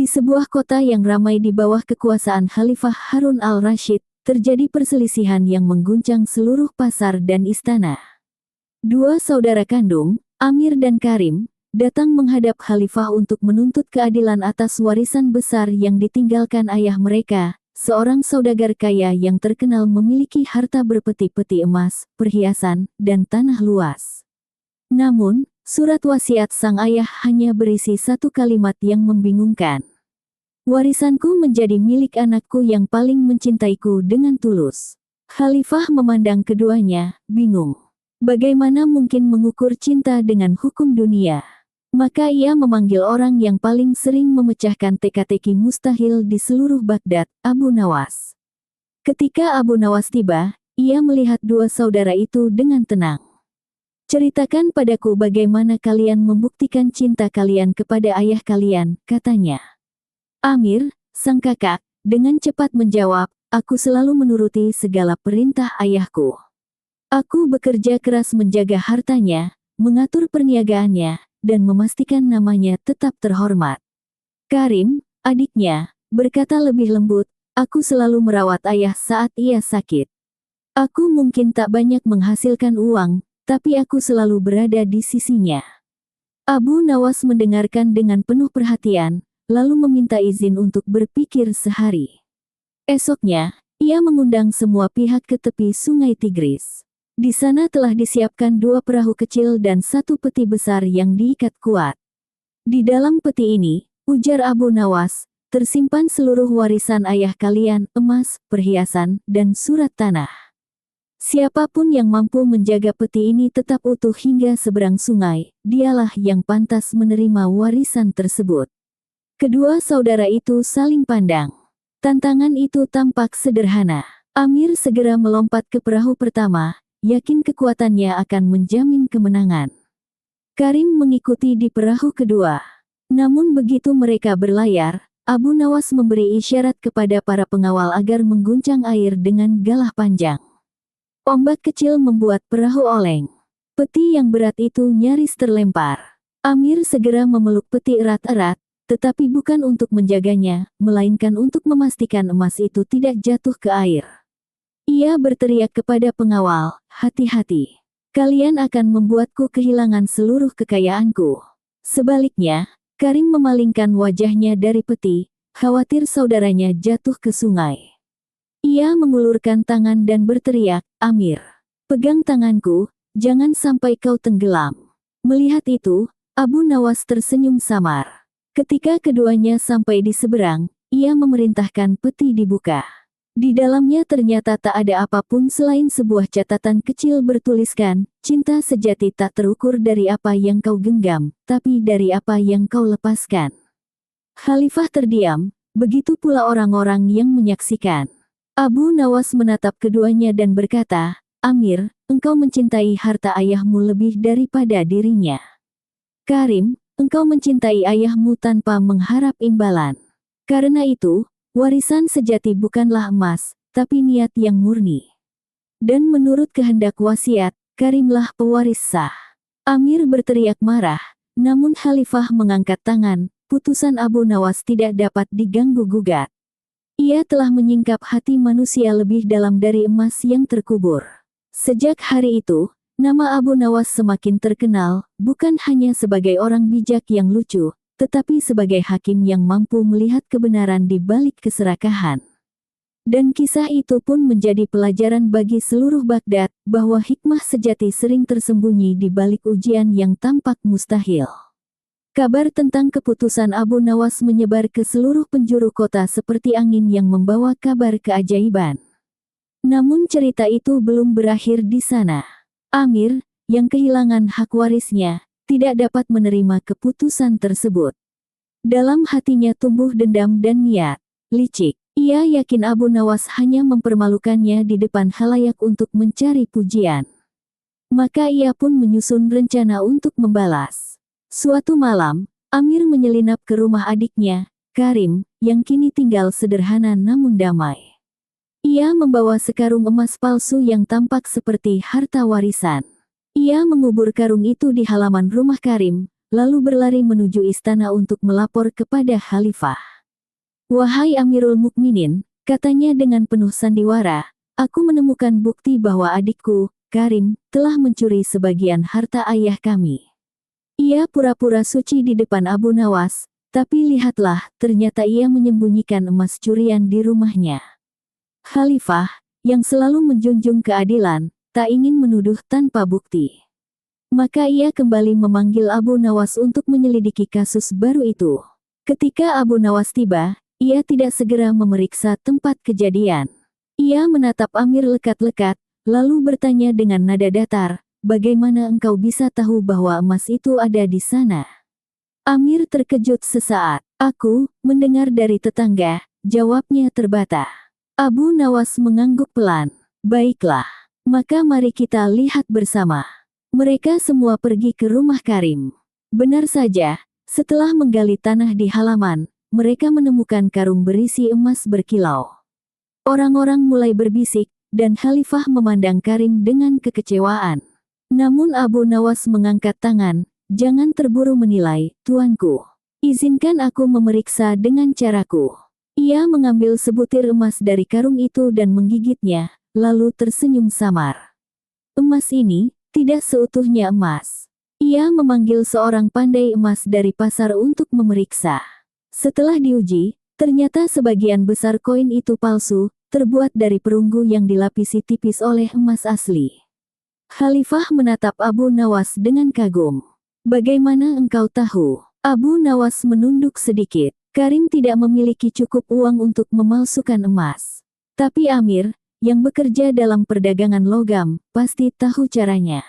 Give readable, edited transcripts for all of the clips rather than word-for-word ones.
sebuah kota yang ramai di bawah kekuasaan Khalifah Harun al-Rashid, terjadi perselisihan yang mengguncang seluruh pasar dan istana. Dua saudara kandung, Amir dan Karim, datang menghadap Khalifah untuk menuntut keadilan atas warisan besar yang ditinggalkan ayah mereka, seorang saudagar kaya yang terkenal memiliki harta berpeti-peti emas, perhiasan, dan tanah luas. Namun, surat wasiat sang ayah hanya berisi satu kalimat yang membingungkan. Warisanku menjadi milik anakku yang paling mencintaiku dengan tulus. Khalifah memandang keduanya, bingung. Bagaimana mungkin mengukur cinta dengan hukum dunia? Maka ia memanggil orang yang paling sering memecahkan teka-teki mustahil di seluruh Baghdad, Abu Nawas. Ketika Abu Nawas tiba, ia melihat dua saudara itu dengan tenang. "Ceritakan padaku bagaimana kalian membuktikan cinta kalian kepada ayah kalian," katanya. Amir, sang kakak, dengan cepat menjawab, "Aku selalu menuruti segala perintah ayahku. Aku bekerja keras menjaga hartanya, mengatur perniagaannya, dan memastikan namanya tetap terhormat." Karim, adiknya, berkata lebih lembut, "Aku selalu merawat ayah saat ia sakit. Aku mungkin tak banyak menghasilkan uang, tapi aku selalu berada di sisinya." Abu Nawas mendengarkan dengan penuh perhatian, lalu meminta izin untuk berpikir sehari. Esoknya, ia mengundang semua pihak ke tepi Sungai Tigris. Di sana telah disiapkan dua perahu kecil dan satu peti besar yang diikat kuat. "Di dalam peti ini," ujar Abu Nawas, "tersimpan seluruh warisan ayah kalian, emas, perhiasan, dan surat tanah. Siapapun yang mampu menjaga peti ini tetap utuh hingga seberang sungai, dialah yang pantas menerima warisan tersebut." Kedua saudara itu saling pandang. Tantangan itu tampak sederhana. Amir segera melompat ke perahu pertama, yakin kekuatannya akan menjamin kemenangan. Karim mengikuti di perahu kedua. Namun begitu mereka berlayar, Abu Nawas memberi isyarat kepada para pengawal agar mengguncang air dengan galah panjang. Ombak kecil membuat perahu oleng. Peti yang berat itu nyaris terlempar. Amir segera memeluk peti erat-erat, tetapi bukan untuk menjaganya, melainkan untuk memastikan emas itu tidak jatuh ke air. Ia berteriak kepada pengawal, "Hati-hati. Kalian akan membuatku kehilangan seluruh kekayaanku." Sebaliknya, Karim memalingkan wajahnya dari peti, khawatir saudaranya jatuh ke sungai. Ia mengulurkan tangan dan berteriak, "Amir, pegang tanganku, jangan sampai kau tenggelam." Melihat itu, Abu Nawas tersenyum samar. Ketika keduanya sampai di seberang, ia memerintahkan peti dibuka. Di dalamnya ternyata tak ada apapun selain sebuah catatan kecil bertuliskan, "Cinta sejati tak terukur dari apa yang kau genggam, tapi dari apa yang kau lepaskan." Khalifah terdiam, begitu pula orang-orang yang menyaksikan. Abu Nawas menatap keduanya dan berkata, "Amir, engkau mencintai harta ayahmu lebih daripada dirinya. Karim, engkau mencintai ayahmu tanpa mengharap imbalan. Karena itu, warisan sejati bukanlah emas, tapi niat yang murni. Dan menurut kehendak wasiat, Karimlah pewaris sah." Amir berteriak marah, namun Khalifah mengangkat tangan, putusan Abu Nawas tidak dapat diganggu-gugat. Ia telah menyingkap hati manusia lebih dalam dari emas yang terkubur. Sejak hari itu, nama Abu Nawas semakin terkenal, bukan hanya sebagai orang bijak yang lucu, tetapi sebagai hakim yang mampu melihat kebenaran di balik keserakahan. Dan kisah itu pun menjadi pelajaran bagi seluruh Baghdad, bahwa hikmah sejati sering tersembunyi di balik ujian yang tampak mustahil. Kabar tentang keputusan Abu Nawas menyebar ke seluruh penjuru kota seperti angin yang membawa kabar keajaiban. Namun cerita itu belum berakhir di sana. Amir, yang kehilangan hak warisnya, tidak dapat menerima keputusan tersebut. Dalam hatinya tumbuh dendam dan niat licik. Ia yakin Abu Nawas hanya mempermalukannya di depan khalayak untuk mencari pujian. Maka ia pun menyusun rencana untuk membalas. Suatu malam, Amir menyelinap ke rumah adiknya, Karim, yang kini tinggal sederhana namun damai. Ia membawa sekarung emas palsu yang tampak seperti harta warisan. Ia mengubur karung itu di halaman rumah Karim, lalu berlari menuju istana untuk melapor kepada Khalifah. "Wahai Amirul Mukminin," katanya dengan penuh sandiwara, "aku menemukan bukti bahwa adikku, Karim, telah mencuri sebagian harta ayah kami." Ia pura-pura suci di depan Abu Nawas, tapi lihatlah, ternyata ia menyembunyikan emas curian di rumahnya. Khalifah, yang selalu menjunjung keadilan, tak ingin menuduh tanpa bukti. Maka ia kembali memanggil Abu Nawas untuk menyelidiki kasus baru itu. Ketika Abu Nawas tiba, ia tidak segera memeriksa tempat kejadian. Ia menatap Amir lekat-lekat, lalu bertanya dengan nada datar, "Bagaimana engkau bisa tahu bahwa emas itu ada di sana?" Amir terkejut sesaat. "Aku mendengar dari tetangga," jawabnya terbata. Abu Nawas mengangguk pelan. "Baiklah, maka mari kita lihat bersama." Mereka semua pergi ke rumah Karim. Benar saja, setelah menggali tanah di halaman, mereka menemukan karung berisi emas berkilau. Orang-orang mulai berbisik, dan Khalifah memandang Karim dengan kekecewaan. Namun Abu Nawas mengangkat tangan, "Jangan terburu menilai, tuanku. Izinkan aku memeriksa dengan caraku." Ia mengambil sebutir emas dari karung itu dan menggigitnya, lalu tersenyum samar. "Emas ini tidak seutuhnya emas." Ia memanggil seorang pandai emas dari pasar untuk memeriksa. Setelah diuji, ternyata sebagian besar koin itu palsu, terbuat dari perunggu yang dilapisi tipis oleh emas asli. Khalifah menatap Abu Nawas dengan kagum. "Bagaimana engkau tahu?" Abu Nawas menunduk sedikit. "Karim tidak memiliki cukup uang untuk memalsukan emas. Tapi Amir, yang bekerja dalam perdagangan logam, pasti tahu caranya.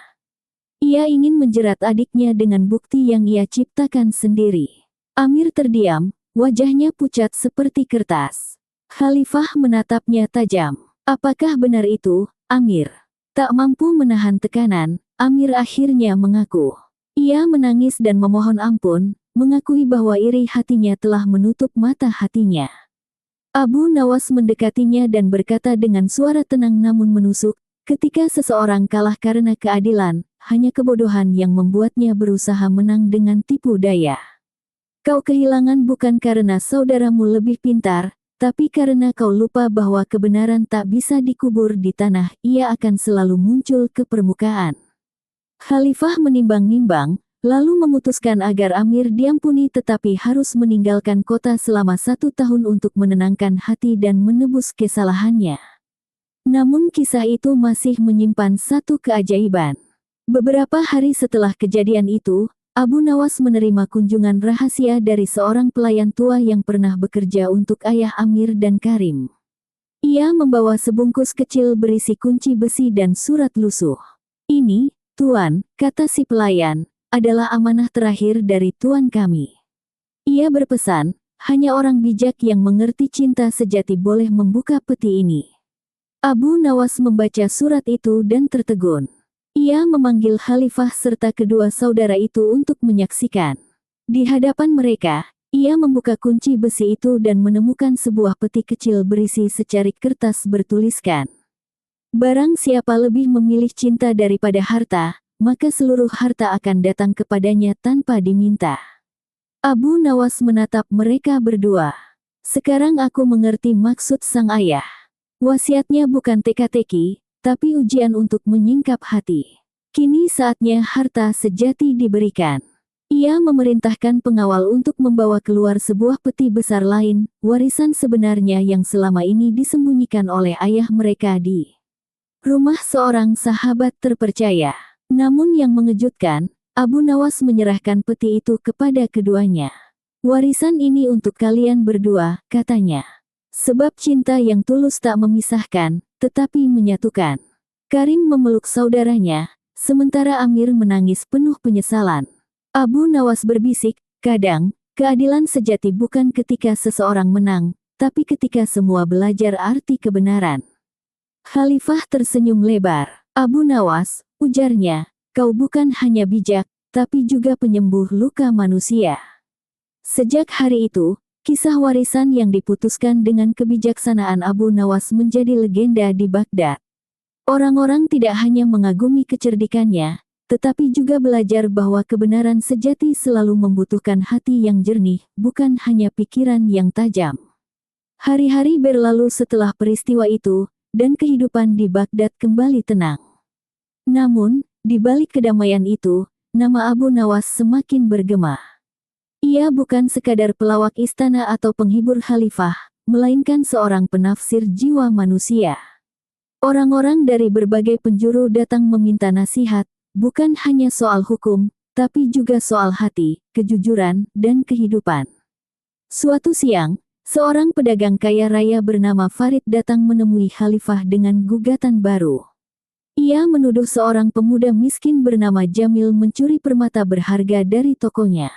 Ia ingin menjerat adiknya dengan bukti yang ia ciptakan sendiri." Amir terdiam, wajahnya pucat seperti kertas. Khalifah menatapnya tajam. "Apakah benar itu, Amir?" Tak mampu menahan tekanan, Amir akhirnya mengaku. Ia menangis dan memohon ampun, mengakui bahwa iri hatinya telah menutup mata hatinya. Abu Nawas mendekatinya dan berkata dengan suara tenang namun menusuk, "Ketika seseorang kalah karena keadilan, hanya kebodohan yang membuatnya berusaha menang dengan tipu daya. Kau kehilangan bukan karena saudaramu lebih pintar, tapi karena kau lupa bahwa kebenaran tak bisa dikubur di tanah, ia akan selalu muncul ke permukaan." Khalifah menimbang-nimbang, lalu memutuskan agar Amir diampuni tetapi harus meninggalkan kota selama 1 tahun untuk menenangkan hati dan menebus kesalahannya. Namun kisah itu masih menyimpan satu keajaiban. Beberapa hari setelah kejadian itu, Abu Nawas menerima kunjungan rahasia dari seorang pelayan tua yang pernah bekerja untuk ayah Amir dan Karim. Ia membawa sebungkus kecil berisi kunci besi dan surat lusuh. "Ini, Tuan," kata si pelayan, "adalah amanah terakhir dari Tuan kami." Ia berpesan, hanya orang bijak yang mengerti cinta sejati boleh membuka peti ini. Abu Nawas membaca surat itu dan tertegun. Ia memanggil Khalifah serta kedua saudara itu untuk menyaksikan. Di hadapan mereka, ia membuka kunci besi itu dan menemukan sebuah peti kecil berisi secarik kertas bertuliskan, "Barang siapa lebih memilih cinta daripada harta, maka seluruh harta akan datang kepadanya tanpa diminta." Abu Nawas menatap mereka berdua. "Sekarang aku mengerti maksud sang ayah. Wasiatnya bukan teka-teki, tapi ujian untuk menyingkap hati. Kini saatnya harta sejati diberikan." Ia memerintahkan pengawal untuk membawa keluar sebuah peti besar lain, warisan sebenarnya yang selama ini disembunyikan oleh ayah mereka di rumah seorang sahabat terpercaya. Namun yang mengejutkan, Abu Nawas menyerahkan peti itu kepada keduanya. "Warisan ini untuk kalian berdua," katanya. "Sebab cinta yang tulus tak memisahkan, tetapi menyatukan." Karim memeluk saudaranya, sementara Amir menangis penuh penyesalan. Abu Nawas berbisik, "Kadang, keadilan sejati bukan ketika seseorang menang, tapi ketika semua belajar arti kebenaran." Khalifah tersenyum lebar. "Abu Nawas," ujarnya, "kau bukan hanya bijak, tapi juga penyembuh luka manusia." Sejak hari itu, kisah warisan yang diputuskan dengan kebijaksanaan Abu Nawas menjadi legenda di Baghdad. Orang-orang tidak hanya mengagumi kecerdikannya, tetapi juga belajar bahwa kebenaran sejati selalu membutuhkan hati yang jernih, bukan hanya pikiran yang tajam. Hari-hari berlalu setelah peristiwa itu, dan kehidupan di Baghdad kembali tenang. Namun, di balik kedamaian itu, nama Abu Nawas semakin bergema. Ia bukan sekadar pelawak istana atau penghibur khalifah, melainkan seorang penafsir jiwa manusia. Orang-orang dari berbagai penjuru datang meminta nasihat, bukan hanya soal hukum, tapi juga soal hati, kejujuran, dan kehidupan. Suatu siang, seorang pedagang kaya raya bernama Farid datang menemui khalifah dengan gugatan baru. Ia menuduh seorang pemuda miskin bernama Jamil mencuri permata berharga dari tokonya.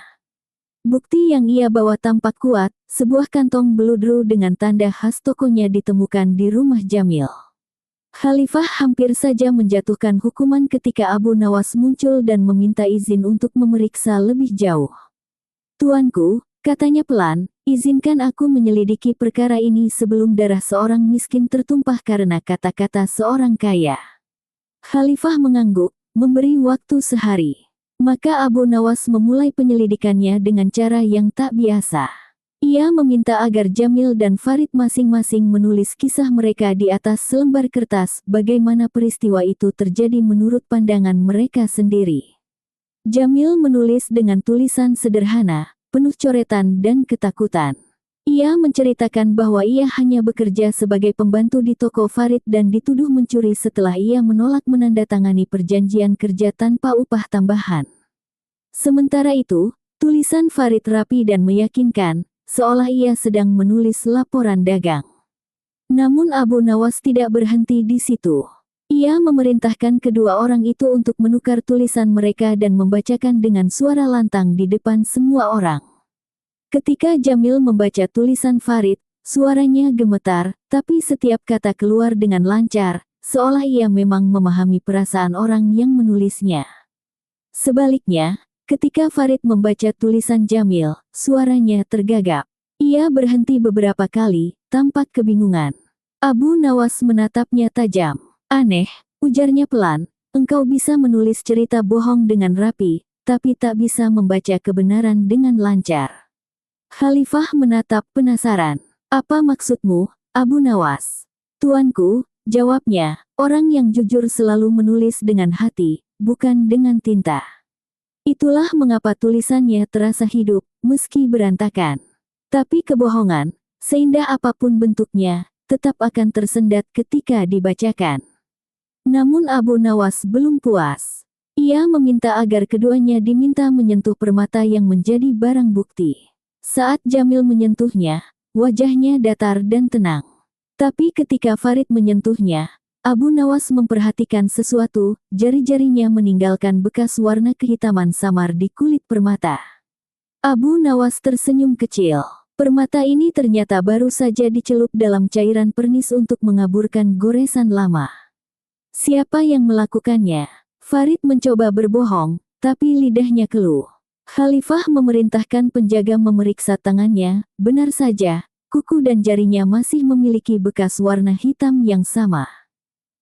Bukti yang ia bawa tampak kuat, sebuah kantong beludru dengan tanda khas tokonya ditemukan di rumah Jamil. Khalifah hampir saja menjatuhkan hukuman ketika Abu Nawas muncul dan meminta izin untuk memeriksa lebih jauh. "Tuanku," katanya pelan, "izinkan aku menyelidiki perkara ini sebelum darah seorang miskin tertumpah karena kata-kata seorang kaya." Khalifah mengangguk, memberi waktu sehari. Maka Abu Nawas memulai penyelidikannya dengan cara yang tak biasa. Ia meminta agar Jamil dan Farid masing-masing menulis kisah mereka di atas selembar kertas, bagaimana peristiwa itu terjadi menurut pandangan mereka sendiri. Jamil menulis dengan tulisan sederhana, penuh coretan dan ketakutan. Ia menceritakan bahwa ia hanya bekerja sebagai pembantu di toko Farid dan dituduh mencuri setelah ia menolak menandatangani perjanjian kerja tanpa upah tambahan. Sementara itu, tulisan Farid rapi dan meyakinkan, seolah ia sedang menulis laporan dagang. Namun Abu Nawas tidak berhenti di situ. Ia memerintahkan kedua orang itu untuk menukar tulisan mereka dan membacakan dengan suara lantang di depan semua orang. Ketika Jamil membaca tulisan Farid, suaranya gemetar, tapi setiap kata keluar dengan lancar, seolah ia memang memahami perasaan orang yang menulisnya. Sebaliknya, ketika Farid membaca tulisan Jamil, suaranya tergagap. Ia berhenti beberapa kali, tampak kebingungan. Abu Nawas menatapnya tajam. "Aneh," ujarnya pelan, "engkau bisa menulis cerita bohong dengan rapi, tapi tak bisa membaca kebenaran dengan lancar." Khalifah menatap penasaran. "Apa maksudmu, Abu Nawas?" "Tuanku," jawabnya, "orang yang jujur selalu menulis dengan hati, bukan dengan tinta. Itulah mengapa tulisannya terasa hidup, meski berantakan. Tapi kebohongan, seindah apapun bentuknya, tetap akan tersendat ketika dibacakan." Namun Abu Nawas belum puas. Ia meminta agar keduanya diminta menyentuh permata yang menjadi barang bukti. Saat Jamil menyentuhnya, wajahnya datar dan tenang. Tapi ketika Farid menyentuhnya, Abu Nawas memperhatikan sesuatu, jari-jarinya meninggalkan bekas warna kehitaman samar di kulit permata. Abu Nawas tersenyum kecil. Permata ini ternyata baru saja dicelup dalam cairan pernis untuk mengaburkan goresan lama. Siapa yang melakukannya? Farid mencoba berbohong, tapi lidahnya keluh. Khalifah memerintahkan penjaga memeriksa tangannya, benar saja, kuku dan jarinya masih memiliki bekas warna hitam yang sama.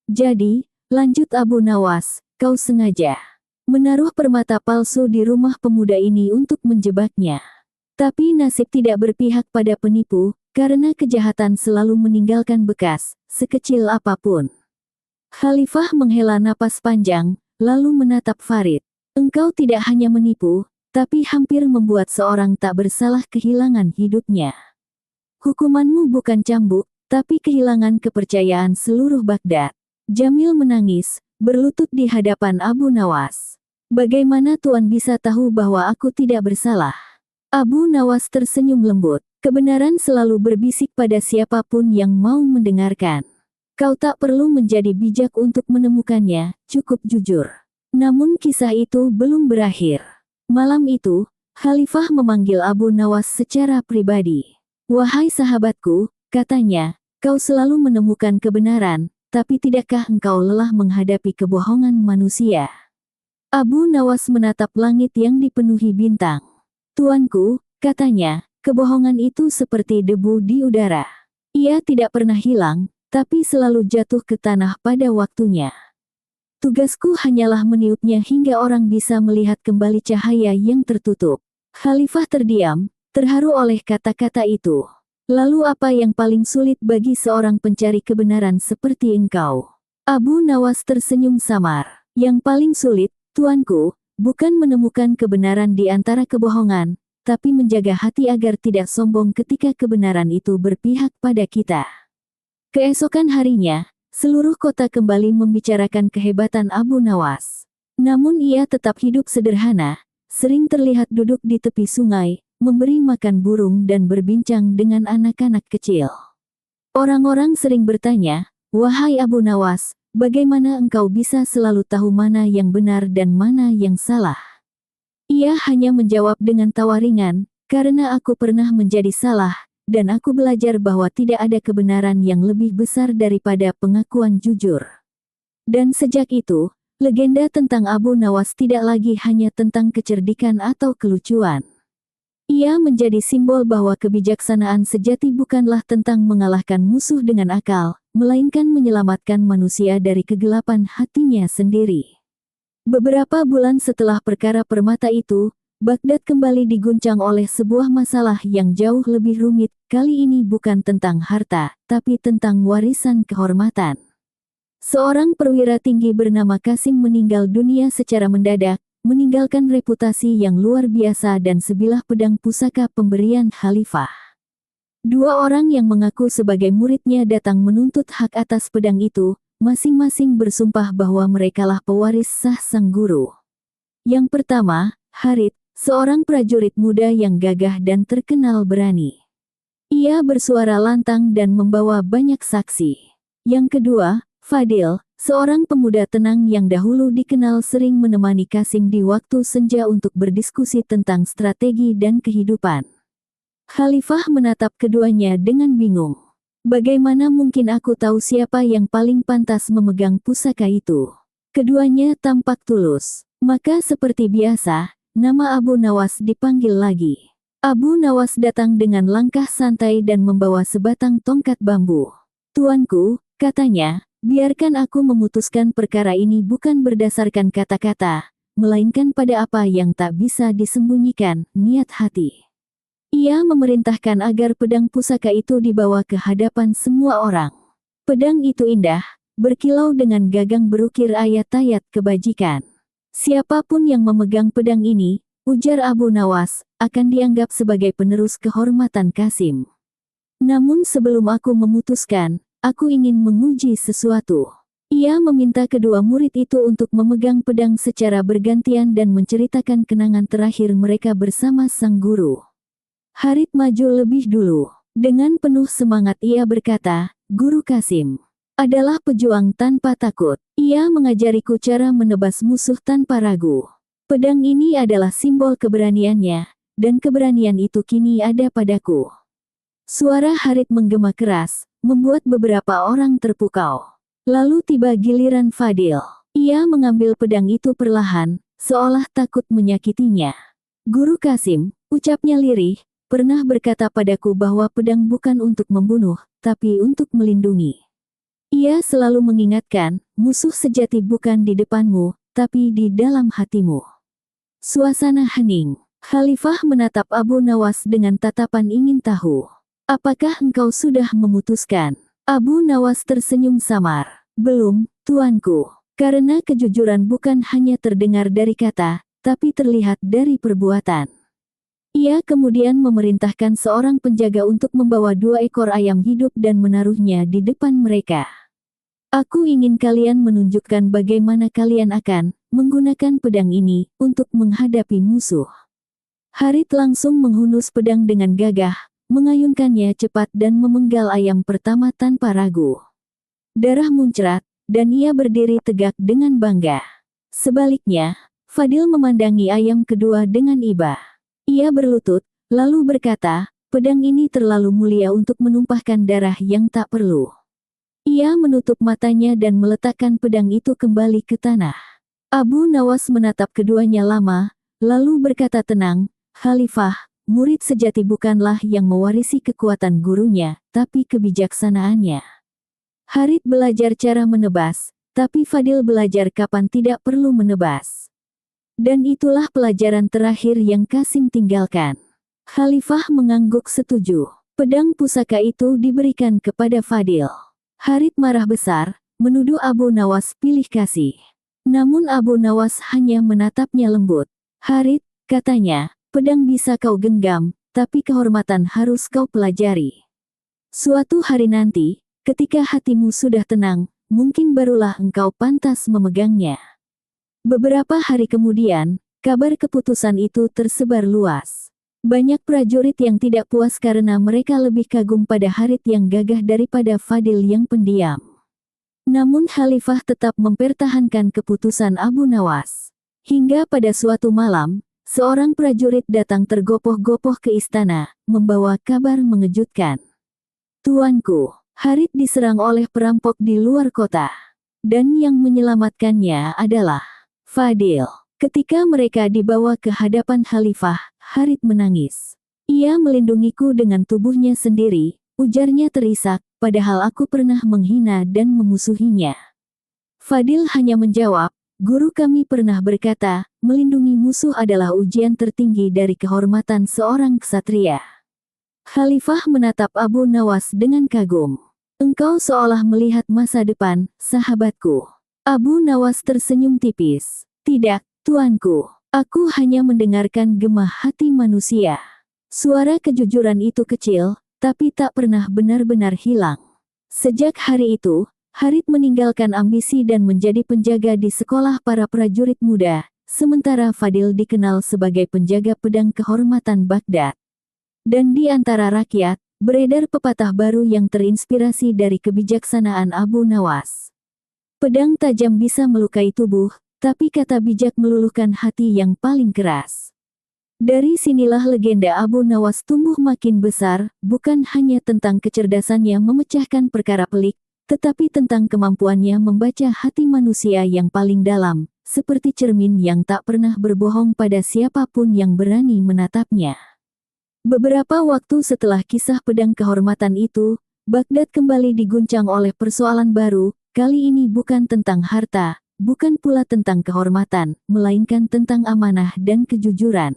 "Jadi," lanjut Abu Nawas, "kau sengaja menaruh permata palsu di rumah pemuda ini untuk menjebaknya. Tapi nasib tidak berpihak pada penipu, karena kejahatan selalu meninggalkan bekas, sekecil apapun." Khalifah menghela napas panjang, lalu menatap Farid. "Engkau tidak hanya menipu, tapi hampir membuat seorang tak bersalah kehilangan hidupnya. Hukumanmu bukan cambuk, tapi kehilangan kepercayaan seluruh Baghdad." Jamil menangis, berlutut di hadapan Abu Nawas. "Bagaimana Tuan bisa tahu bahwa aku tidak bersalah?" Abu Nawas tersenyum lembut. "Kebenaran selalu berbisik pada siapapun yang mau mendengarkan. Kau tak perlu menjadi bijak untuk menemukannya, cukup jujur." Namun kisah itu belum berakhir. Malam itu, Khalifah memanggil Abu Nawas secara pribadi. "Wahai sahabatku," katanya, "kau selalu menemukan kebenaran, tapi tidakkah engkau lelah menghadapi kebohongan manusia?" Abu Nawas menatap langit yang dipenuhi bintang. "Tuanku," katanya, "kebohongan itu seperti debu di udara. Ia tidak pernah hilang, tapi selalu jatuh ke tanah pada waktunya. Tugasku hanyalah meniupnya hingga orang bisa melihat kembali cahaya yang tertutup." Khalifah terdiam, terharu oleh kata-kata itu. Lalu apa yang paling sulit bagi seorang pencari kebenaran seperti engkau? Abu Nawas tersenyum samar. Yang paling sulit, tuanku, bukan menemukan kebenaran di antara kebohongan, tapi menjaga hati agar tidak sombong ketika kebenaran itu berpihak pada kita. Keesokan harinya, seluruh kota kembali membicarakan kehebatan Abu Nawas. Namun ia tetap hidup sederhana, sering terlihat duduk di tepi sungai, memberi makan burung dan berbincang dengan anak-anak kecil. Orang-orang sering bertanya, "Wahai Abu Nawas, bagaimana engkau bisa selalu tahu mana yang benar dan mana yang salah?" Ia hanya menjawab dengan tawa ringan, "Karena aku pernah menjadi salah, dan aku belajar bahwa tidak ada kebenaran yang lebih besar daripada pengakuan jujur." Dan sejak itu, legenda tentang Abu Nawas tidak lagi hanya tentang kecerdikan atau kelucuan. Ia menjadi simbol bahwa kebijaksanaan sejati bukanlah tentang mengalahkan musuh dengan akal, melainkan menyelamatkan manusia dari kegelapan hatinya sendiri. Beberapa bulan setelah perkara permata itu, Baghdad kembali diguncang oleh sebuah masalah yang jauh lebih rumit. Kali ini bukan tentang harta, tapi tentang warisan kehormatan. Seorang perwira tinggi bernama Qasim meninggal dunia secara mendadak, meninggalkan reputasi yang luar biasa dan sebilah pedang pusaka pemberian khalifah. Dua orang yang mengaku sebagai muridnya datang menuntut hak atas pedang itu, masing-masing bersumpah bahwa merekalah pewaris sah sang guru. Yang pertama, Harith, seorang prajurit muda yang gagah dan terkenal berani. Ia bersuara lantang dan membawa banyak saksi. Yang kedua, Fadil, seorang pemuda tenang yang dahulu dikenal sering menemani Qasim di waktu senja untuk berdiskusi tentang strategi dan kehidupan. Khalifah menatap keduanya dengan bingung. "Bagaimana mungkin aku tahu siapa yang paling pantas memegang pusaka itu?" Keduanya tampak tulus. Maka seperti biasa, nama Abu Nawas dipanggil lagi. Abu Nawas datang dengan langkah santai dan membawa sebatang tongkat bambu. "Tuanku," katanya, "biarkan aku memutuskan perkara ini bukan berdasarkan kata-kata, melainkan pada apa yang tak bisa disembunyikan, niat hati." Ia memerintahkan agar pedang pusaka itu dibawa ke hadapan semua orang. Pedang itu indah, berkilau dengan gagang berukir ayat-ayat kebajikan. "Siapapun yang memegang pedang ini," ujar Abu Nawas, "akan dianggap sebagai penerus kehormatan Qasim. Namun sebelum aku memutuskan, aku ingin menguji sesuatu." Ia meminta kedua murid itu untuk memegang pedang secara bergantian dan menceritakan kenangan terakhir mereka bersama sang guru. Harith maju lebih dulu. Dengan penuh semangat ia berkata, "Guru Qasim adalah pejuang tanpa takut. Ia mengajariku cara menebas musuh tanpa ragu. Pedang ini adalah simbol keberaniannya, dan keberanian itu kini ada padaku." Suara Harith menggema keras, membuat beberapa orang terpukau. Lalu tiba giliran Fadil. Ia mengambil pedang itu perlahan, seolah takut menyakitinya. "Guru Qasim," ucapnya lirih, "pernah berkata padaku bahwa pedang bukan untuk membunuh, tapi untuk melindungi. Ia selalu mengingatkan, musuh sejati bukan di depanmu, tapi di dalam hatimu." Suasana hening. Khalifah menatap Abu Nawas dengan tatapan ingin tahu. "Apakah engkau sudah memutuskan?" Abu Nawas tersenyum samar. "Belum, tuanku. Karena kejujuran bukan hanya terdengar dari kata, tapi terlihat dari perbuatan." Ia kemudian memerintahkan seorang penjaga untuk membawa 2 ekor ayam hidup dan menaruhnya di depan mereka. "Aku ingin kalian menunjukkan bagaimana kalian akan menggunakan pedang ini untuk menghadapi musuh." Harith langsung menghunus pedang dengan gagah, mengayunkannya cepat dan memenggal ayam pertama tanpa ragu. Darah muncrat, dan ia berdiri tegak dengan bangga. Sebaliknya, Fadil memandangi ayam kedua dengan iba. Ia berlutut, lalu berkata, "Pedang ini terlalu mulia untuk menumpahkan darah yang tak perlu." Ia menutup matanya dan meletakkan pedang itu kembali ke tanah. Abu Nawas menatap keduanya lama, lalu berkata tenang, "Khalifah, murid sejati bukanlah yang mewarisi kekuatan gurunya, tapi kebijaksanaannya." Harith belajar cara menebas, tapi Fadil belajar kapan tidak perlu menebas. Dan itulah pelajaran terakhir yang Qasim tinggalkan. Khalifah mengangguk setuju. Pedang pusaka itu diberikan kepada Fadil. Harith marah besar, menuduh Abu Nawas pilih kasih. Namun Abu Nawas hanya menatapnya lembut. Harith, katanya, pedang bisa kau genggam, tapi kehormatan harus kau pelajari. Suatu hari nanti, ketika hatimu sudah tenang, mungkin barulah engkau pantas memegangnya. Beberapa hari kemudian, kabar keputusan itu tersebar luas. Banyak prajurit yang tidak puas karena mereka lebih kagum pada Harith yang gagah daripada Fadil yang pendiam. Namun Khalifah tetap mempertahankan keputusan Abu Nawas. Hingga pada suatu malam, seorang prajurit datang tergopoh-gopoh ke istana, membawa kabar mengejutkan. Tuanku, Harith diserang oleh perampok di luar kota. Dan yang menyelamatkannya adalah Fadil. Ketika mereka dibawa ke hadapan Khalifah, Harith menangis. Ia melindungiku dengan tubuhnya sendiri, ujarnya terisak, padahal aku pernah menghina dan memusuhinya. Fadil hanya menjawab, guru kami pernah berkata, melindungi musuh adalah ujian tertinggi dari kehormatan seorang ksatria. Khalifah menatap Abu Nawas dengan kagum. Engkau seolah melihat masa depan, sahabatku. Abu Nawas tersenyum tipis. Tidak, tuanku. Aku hanya mendengarkan gemah hati manusia. Suara kejujuran itu kecil, tapi tak pernah benar-benar hilang. Sejak hari itu, Harith meninggalkan ambisi dan menjadi penjaga di sekolah para prajurit muda, sementara Fadil dikenal sebagai penjaga pedang kehormatan Baghdad. Dan di antara rakyat, beredar pepatah baru yang terinspirasi dari kebijaksanaan Abu Nawas. Pedang tajam bisa melukai tubuh, tapi kata bijak meluluhkan hati yang paling keras. Dari sinilah legenda Abu Nawas tumbuh makin besar, bukan hanya tentang kecerdasannya memecahkan perkara pelik, tetapi tentang kemampuannya membaca hati manusia yang paling dalam, seperti cermin yang tak pernah berbohong pada siapapun yang berani menatapnya. Beberapa waktu setelah kisah pedang kehormatan itu, Baghdad kembali diguncang oleh persoalan baru, kali ini bukan tentang harta, bukan pula tentang kehormatan, melainkan tentang amanah dan kejujuran.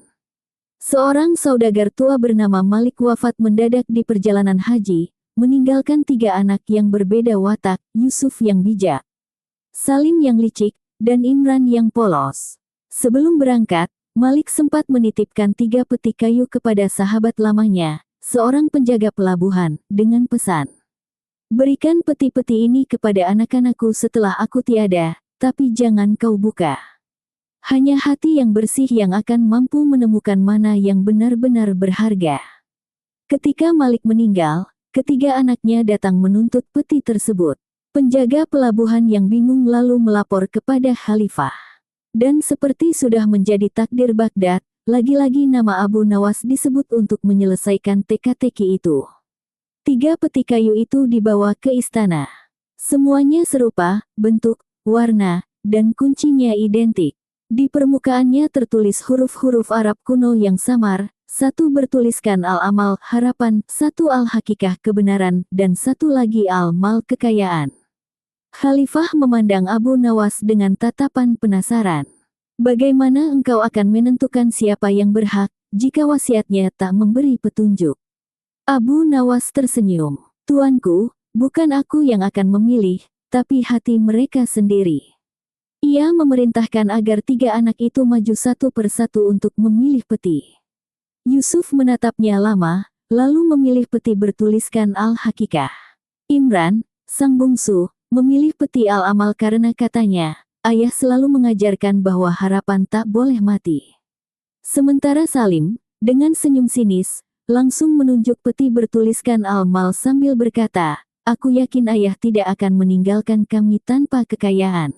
Seorang saudagar tua bernama Malik wafat mendadak di perjalanan haji, meninggalkan 3 anak yang berbeda watak, Yusuf yang bijak, Salim yang licik, dan Imran yang polos. Sebelum berangkat, Malik sempat menitipkan 3 peti kayu kepada sahabat lamanya, seorang penjaga pelabuhan, dengan pesan. Berikan peti-peti ini kepada anak-anakku setelah aku tiada, tapi jangan kau buka. Hanya hati yang bersih yang akan mampu menemukan mana yang benar-benar berharga. Ketika Malik meninggal, ketiga anaknya datang menuntut peti tersebut. Penjaga pelabuhan yang bingung lalu melapor kepada Khalifah. Dan seperti sudah menjadi takdir Baghdad, lagi-lagi nama Abu Nawas disebut untuk menyelesaikan teka-teki itu. 3 peti kayu itu dibawa ke istana. Semuanya serupa, bentuk, warna, dan kuncinya identik. Di permukaannya tertulis huruf-huruf Arab kuno yang samar, satu bertuliskan Al-Amal harapan, satu Al-Hakikah kebenaran, dan satu lagi Al-Mal kekayaan. Khalifah memandang Abu Nawas dengan tatapan penasaran. Bagaimana engkau akan menentukan siapa yang berhak, jika wasiatnya tak memberi petunjuk? Abu Nawas tersenyum. Tuanku, bukan aku yang akan memilih, tapi hati mereka sendiri. Ia memerintahkan agar 3 anak itu maju satu persatu untuk memilih peti. Yusuf menatapnya lama, lalu memilih peti bertuliskan Al-Hakikah. Imran, sang bungsu, memilih peti Al-Amal karena katanya, ayah selalu mengajarkan bahwa harapan tak boleh mati. Sementara Salim, dengan senyum sinis, langsung menunjuk peti bertuliskan Al-Mal sambil berkata, aku yakin ayah tidak akan meninggalkan kami tanpa kekayaan.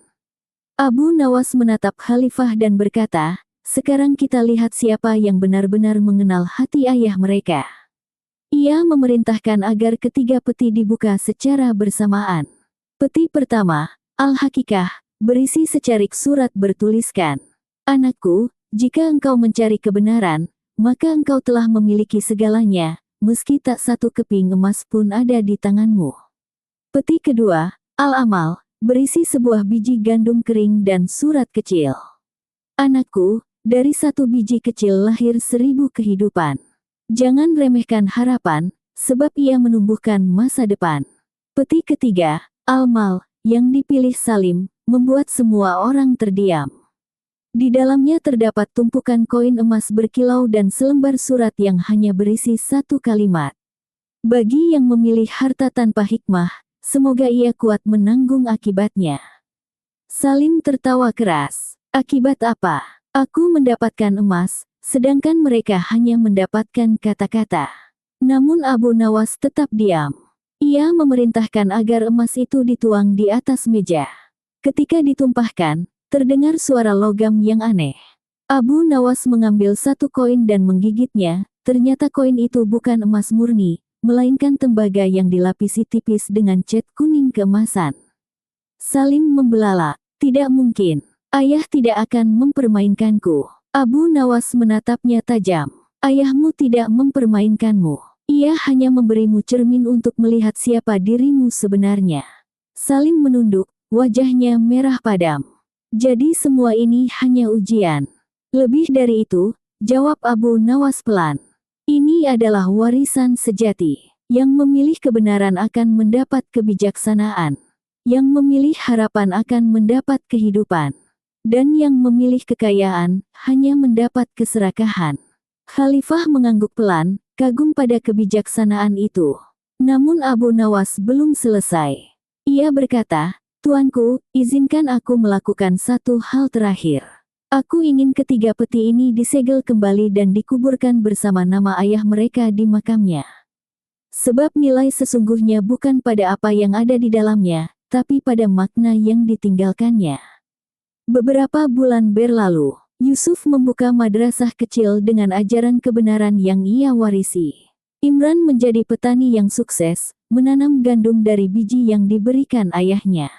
Abu Nawas menatap Khalifah dan berkata, sekarang kita lihat siapa yang benar-benar mengenal hati ayah mereka. Ia memerintahkan agar ketiga peti dibuka secara bersamaan. Peti pertama, Al-Hakikah, berisi secarik surat bertuliskan, anakku, jika engkau mencari kebenaran, maka engkau telah memiliki segalanya, meski tak satu keping emas pun ada di tanganmu. Peti kedua, Al-Amal, berisi sebuah biji gandum kering dan surat kecil. Anakku, dari satu biji kecil lahir 1000 kehidupan. Jangan remehkan harapan, sebab ia menumbuhkan masa depan. Peti ketiga, Al-Mal, yang dipilih Salim, membuat semua orang terdiam. Di dalamnya terdapat tumpukan koin emas berkilau dan selembar surat yang hanya berisi satu kalimat. Bagi yang memilih harta tanpa hikmah, semoga ia kuat menanggung akibatnya. Salim tertawa keras. Akibat apa? Aku mendapatkan emas, sedangkan mereka hanya mendapatkan kata-kata. Namun Abu Nawas tetap diam. Ia memerintahkan agar emas itu dituang di atas meja. Ketika ditumpahkan, terdengar suara logam yang aneh. Abu Nawas mengambil satu koin dan menggigitnya, ternyata koin itu bukan emas murni, melainkan tembaga yang dilapisi tipis dengan cat kuning keemasan. Salim membelalak, tidak mungkin. Ayah tidak akan mempermainkanku. Abu Nawas menatapnya tajam. Ayahmu tidak mempermainkanmu. Ia hanya memberimu cermin untuk melihat siapa dirimu sebenarnya. Salim menunduk, wajahnya merah padam. Jadi semua ini hanya ujian. Lebih dari itu, jawab Abu Nawas pelan. Ini adalah warisan sejati. Yang memilih kebenaran akan mendapat kebijaksanaan. Yang memilih harapan akan mendapat kehidupan. Dan yang memilih kekayaan, hanya mendapat keserakahan. Khalifah mengangguk pelan, kagum pada kebijaksanaan itu. Namun Abu Nawas belum selesai. Ia berkata, Tuanku, izinkan aku melakukan satu hal terakhir. Aku ingin ketiga peti ini disegel kembali dan dikuburkan bersama nama ayah mereka di makamnya. Sebab nilai sesungguhnya bukan pada apa yang ada di dalamnya, tapi pada makna yang ditinggalkannya. Beberapa bulan berlalu, Yusuf membuka madrasah kecil dengan ajaran kebenaran yang ia warisi. Imran menjadi petani yang sukses, menanam gandum dari biji yang diberikan ayahnya.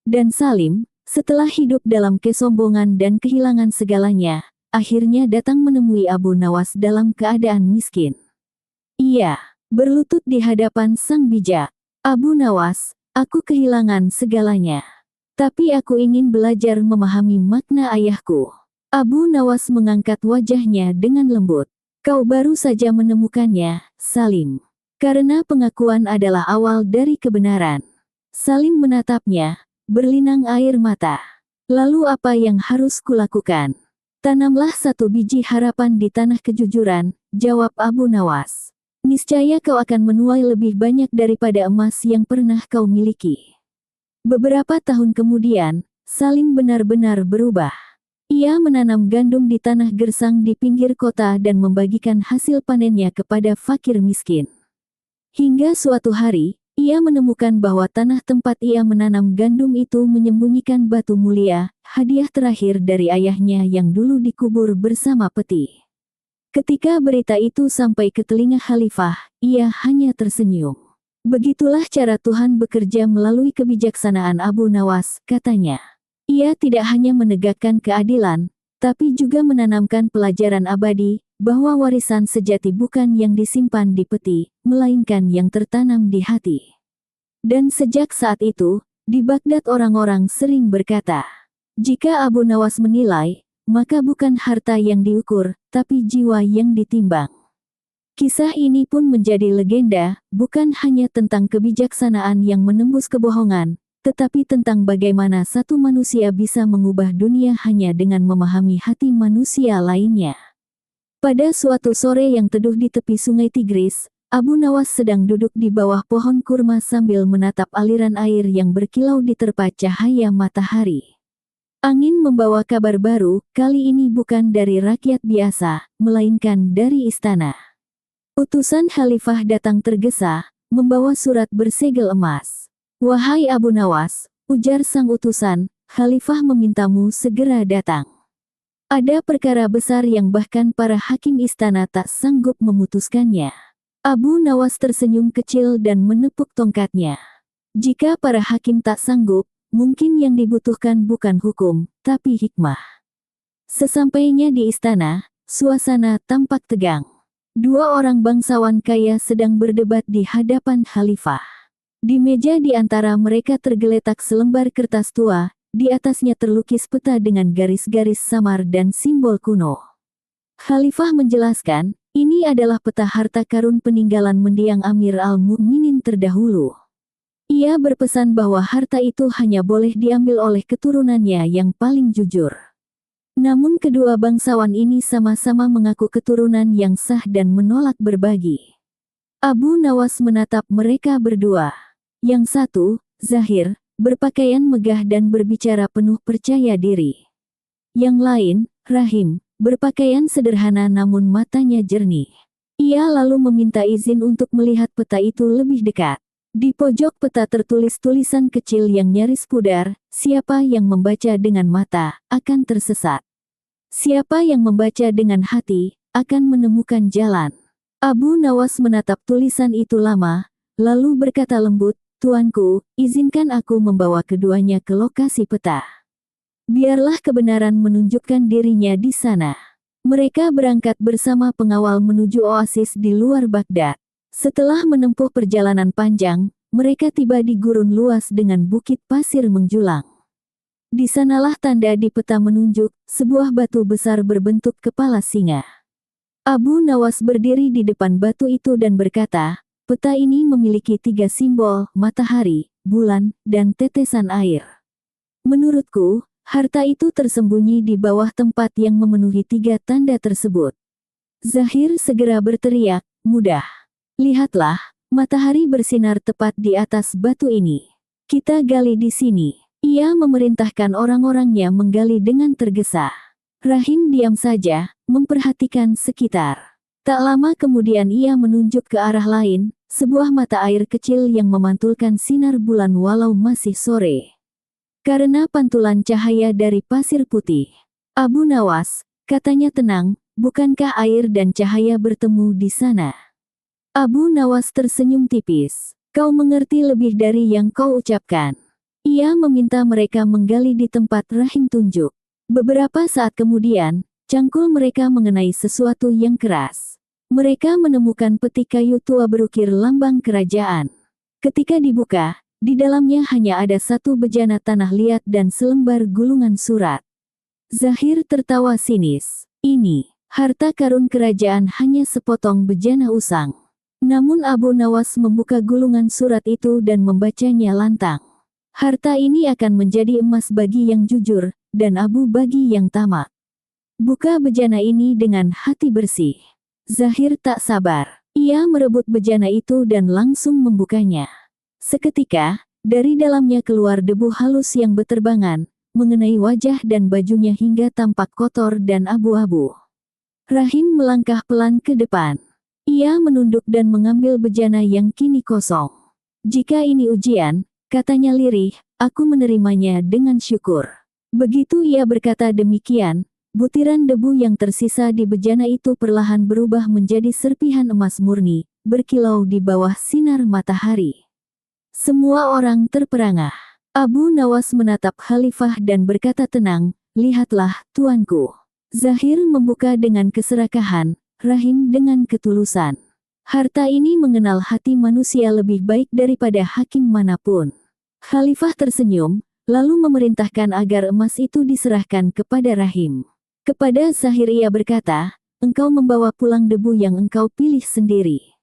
Dan Salim, setelah hidup dalam kesombongan dan kehilangan segalanya, akhirnya datang menemui Abu Nawas dalam keadaan miskin. Ia berlutut di hadapan sang bijak. Abu Nawas, aku kehilangan segalanya. Tapi aku ingin belajar memahami makna ayahku. Abu Nawas mengangkat wajahnya dengan lembut. Kau baru saja menemukannya, Salim. Karena pengakuan adalah awal dari kebenaran. Salim menatapnya, berlinang air mata. Lalu apa yang harus kulakukan? Tanamlah satu biji harapan di tanah kejujuran, jawab Abu Nawas. Niscaya kau akan menuai lebih banyak daripada emas yang pernah kau miliki. Beberapa tahun kemudian, Salim benar-benar berubah. Ia menanam gandum di tanah gersang di pinggir kota dan membagikan hasil panennya kepada fakir miskin. Hingga suatu hari, ia menemukan bahwa tanah tempat ia menanam gandum itu menyembunyikan batu mulia, hadiah terakhir dari ayahnya yang dulu dikubur bersama peti. Ketika berita itu sampai ke telinga Khalifah, ia hanya tersenyum. Begitulah cara Tuhan bekerja melalui kebijaksanaan Abu Nawas, katanya. Ia tidak hanya menegakkan keadilan, tapi juga menanamkan pelajaran abadi, bahwa warisan sejati bukan yang disimpan di peti, melainkan yang tertanam di hati. Dan sejak saat itu, di Baghdad orang-orang sering berkata, jika Abu Nawas menilai, maka bukan harta yang diukur, tapi jiwa yang ditimbang. Kisah ini pun menjadi legenda, bukan hanya tentang kebijaksanaan yang menembus kebohongan, tetapi tentang bagaimana satu manusia bisa mengubah dunia hanya dengan memahami hati manusia lainnya. Pada suatu sore yang teduh di tepi sungai Tigris, Abu Nawas sedang duduk di bawah pohon kurma sambil menatap aliran air yang berkilau diterpa cahaya matahari. Angin membawa kabar baru, kali ini bukan dari rakyat biasa, melainkan dari istana. Utusan Khalifah datang tergesa, membawa surat bersegel emas. Wahai Abu Nawas, ujar sang utusan, Khalifah memintamu segera datang. Ada perkara besar yang bahkan para hakim istana tak sanggup memutuskannya. Abu Nawas tersenyum kecil dan menepuk tongkatnya. Jika para hakim tak sanggup, mungkin yang dibutuhkan bukan hukum, tapi hikmah. Sesampainya di istana, suasana tampak tegang. Dua orang bangsawan kaya sedang berdebat di hadapan Khalifah. Di meja di antara mereka tergeletak selembar kertas tua, di atasnya terlukis peta dengan garis-garis samar dan simbol kuno. Khalifah menjelaskan, Ini adalah peta harta karun peninggalan mendiang Amir al-Mu'minin terdahulu. Ia berpesan bahwa harta itu hanya boleh diambil oleh keturunannya yang paling jujur. Namun kedua bangsawan ini sama-sama mengaku keturunan yang sah dan menolak berbagi. Abu Nawas menatap mereka berdua. Yang satu, Zahir, berpakaian megah dan berbicara penuh percaya diri. Yang lain, Rahim, berpakaian sederhana namun matanya jernih. Ia lalu meminta izin untuk melihat peta itu lebih dekat. Di pojok peta tertulis tulisan kecil yang nyaris pudar, siapa yang membaca dengan mata, akan tersesat. Siapa yang membaca dengan hati, akan menemukan jalan. Abu Nawas menatap tulisan itu lama, lalu berkata lembut, Tuanku, izinkan aku membawa keduanya ke lokasi peta. Biarlah kebenaran menunjukkan dirinya di sana. Mereka berangkat bersama pengawal menuju oasis di luar Baghdad. Setelah menempuh perjalanan panjang, mereka tiba di gurun luas dengan bukit pasir menjulang. Di sanalah tanda di peta menunjuk, sebuah batu besar berbentuk kepala singa. Abu Nawas berdiri di depan batu itu dan berkata, peta ini memiliki 3 simbol, matahari, bulan, dan tetesan air. Menurutku, harta itu tersembunyi di bawah tempat yang memenuhi 3 tanda tersebut. Zahir segera berteriak, mudah. Lihatlah, matahari bersinar tepat di atas batu ini. Kita gali di sini. Ia memerintahkan orang-orangnya menggali dengan tergesa. Rahim diam saja, memperhatikan sekitar. Tak lama kemudian ia menunjuk ke arah lain, sebuah mata air kecil yang memantulkan sinar bulan walau masih sore. Karena pantulan cahaya dari pasir putih. Abu Nawas, katanya tenang, bukankah air dan cahaya bertemu di sana? Abu Nawas tersenyum tipis. Kau mengerti lebih dari yang kau ucapkan. Ia meminta mereka menggali di tempat Rahim tunjuk. Beberapa saat kemudian, cangkul mereka mengenai sesuatu yang keras. Mereka menemukan peti kayu tua berukir lambang kerajaan. Ketika dibuka, di dalamnya hanya ada satu bejana tanah liat dan selembar gulungan surat. Zahir tertawa sinis. Ini, harta karun kerajaan hanya sepotong bejana usang. Namun Abu Nawas membuka gulungan surat itu dan membacanya lantang. Harta ini akan menjadi emas bagi yang jujur, dan abu bagi yang tamak. Buka bejana ini dengan hati bersih. Zahir tak sabar. Ia merebut bejana itu dan langsung membukanya. Seketika, dari dalamnya keluar debu halus yang beterbangan, mengenai wajah dan bajunya hingga tampak kotor dan abu-abu. Rahim melangkah pelan ke depan. Ia menunduk dan mengambil bejana yang kini kosong. Jika ini ujian, katanya lirih, aku menerimanya dengan syukur. Begitu ia berkata demikian, butiran debu yang tersisa di bejana itu perlahan berubah menjadi serpihan emas murni, berkilau di bawah sinar matahari. Semua orang terperangah. Abu Nawas menatap Khalifah dan berkata tenang, lihatlah, tuanku. Zahir membuka dengan keserakahan, Rahim dengan ketulusan. Harta ini mengenal hati manusia lebih baik daripada hakim manapun. Khalifah tersenyum, lalu memerintahkan agar emas itu diserahkan kepada Rahim. Kepada Zahir ia berkata, engkau membawa pulang debu yang engkau pilih sendiri.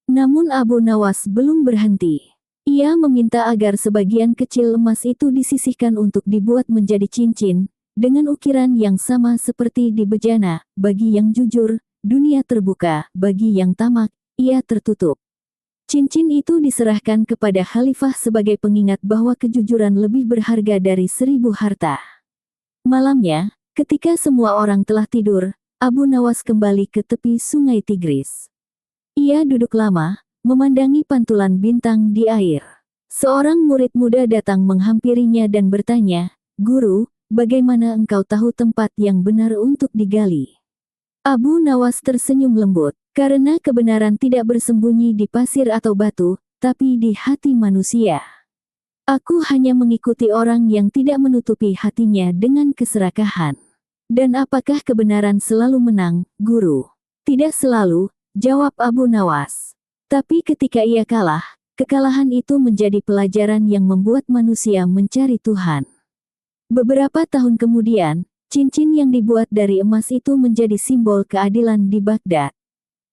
Namun Abu Nawas belum berhenti. Ia meminta agar sebagian kecil emas itu disisihkan untuk dibuat menjadi cincin, dengan ukiran yang sama seperti di bejana, bagi yang jujur, dunia terbuka, bagi yang tamak, ia tertutup. Cincin itu diserahkan kepada Khalifah sebagai pengingat bahwa kejujuran lebih berharga dari 1000 harta. Malamnya, ketika semua orang telah tidur, Abu Nawas kembali ke tepi sungai Tigris. Ia duduk lama, memandangi pantulan bintang di air. Seorang murid muda datang menghampirinya dan bertanya, Guru, bagaimana engkau tahu tempat yang benar untuk digali? Abu Nawas tersenyum lembut, karena kebenaran tidak bersembunyi di pasir atau batu, tapi di hati manusia. Aku hanya mengikuti orang yang tidak menutupi hatinya dengan keserakahan. Dan apakah kebenaran selalu menang, Guru? Tidak selalu, jawab Abu Nawas. Tapi ketika ia kalah, kekalahan itu menjadi pelajaran yang membuat manusia mencari Tuhan. Beberapa tahun kemudian, cincin yang dibuat dari emas itu menjadi simbol keadilan di Baghdad.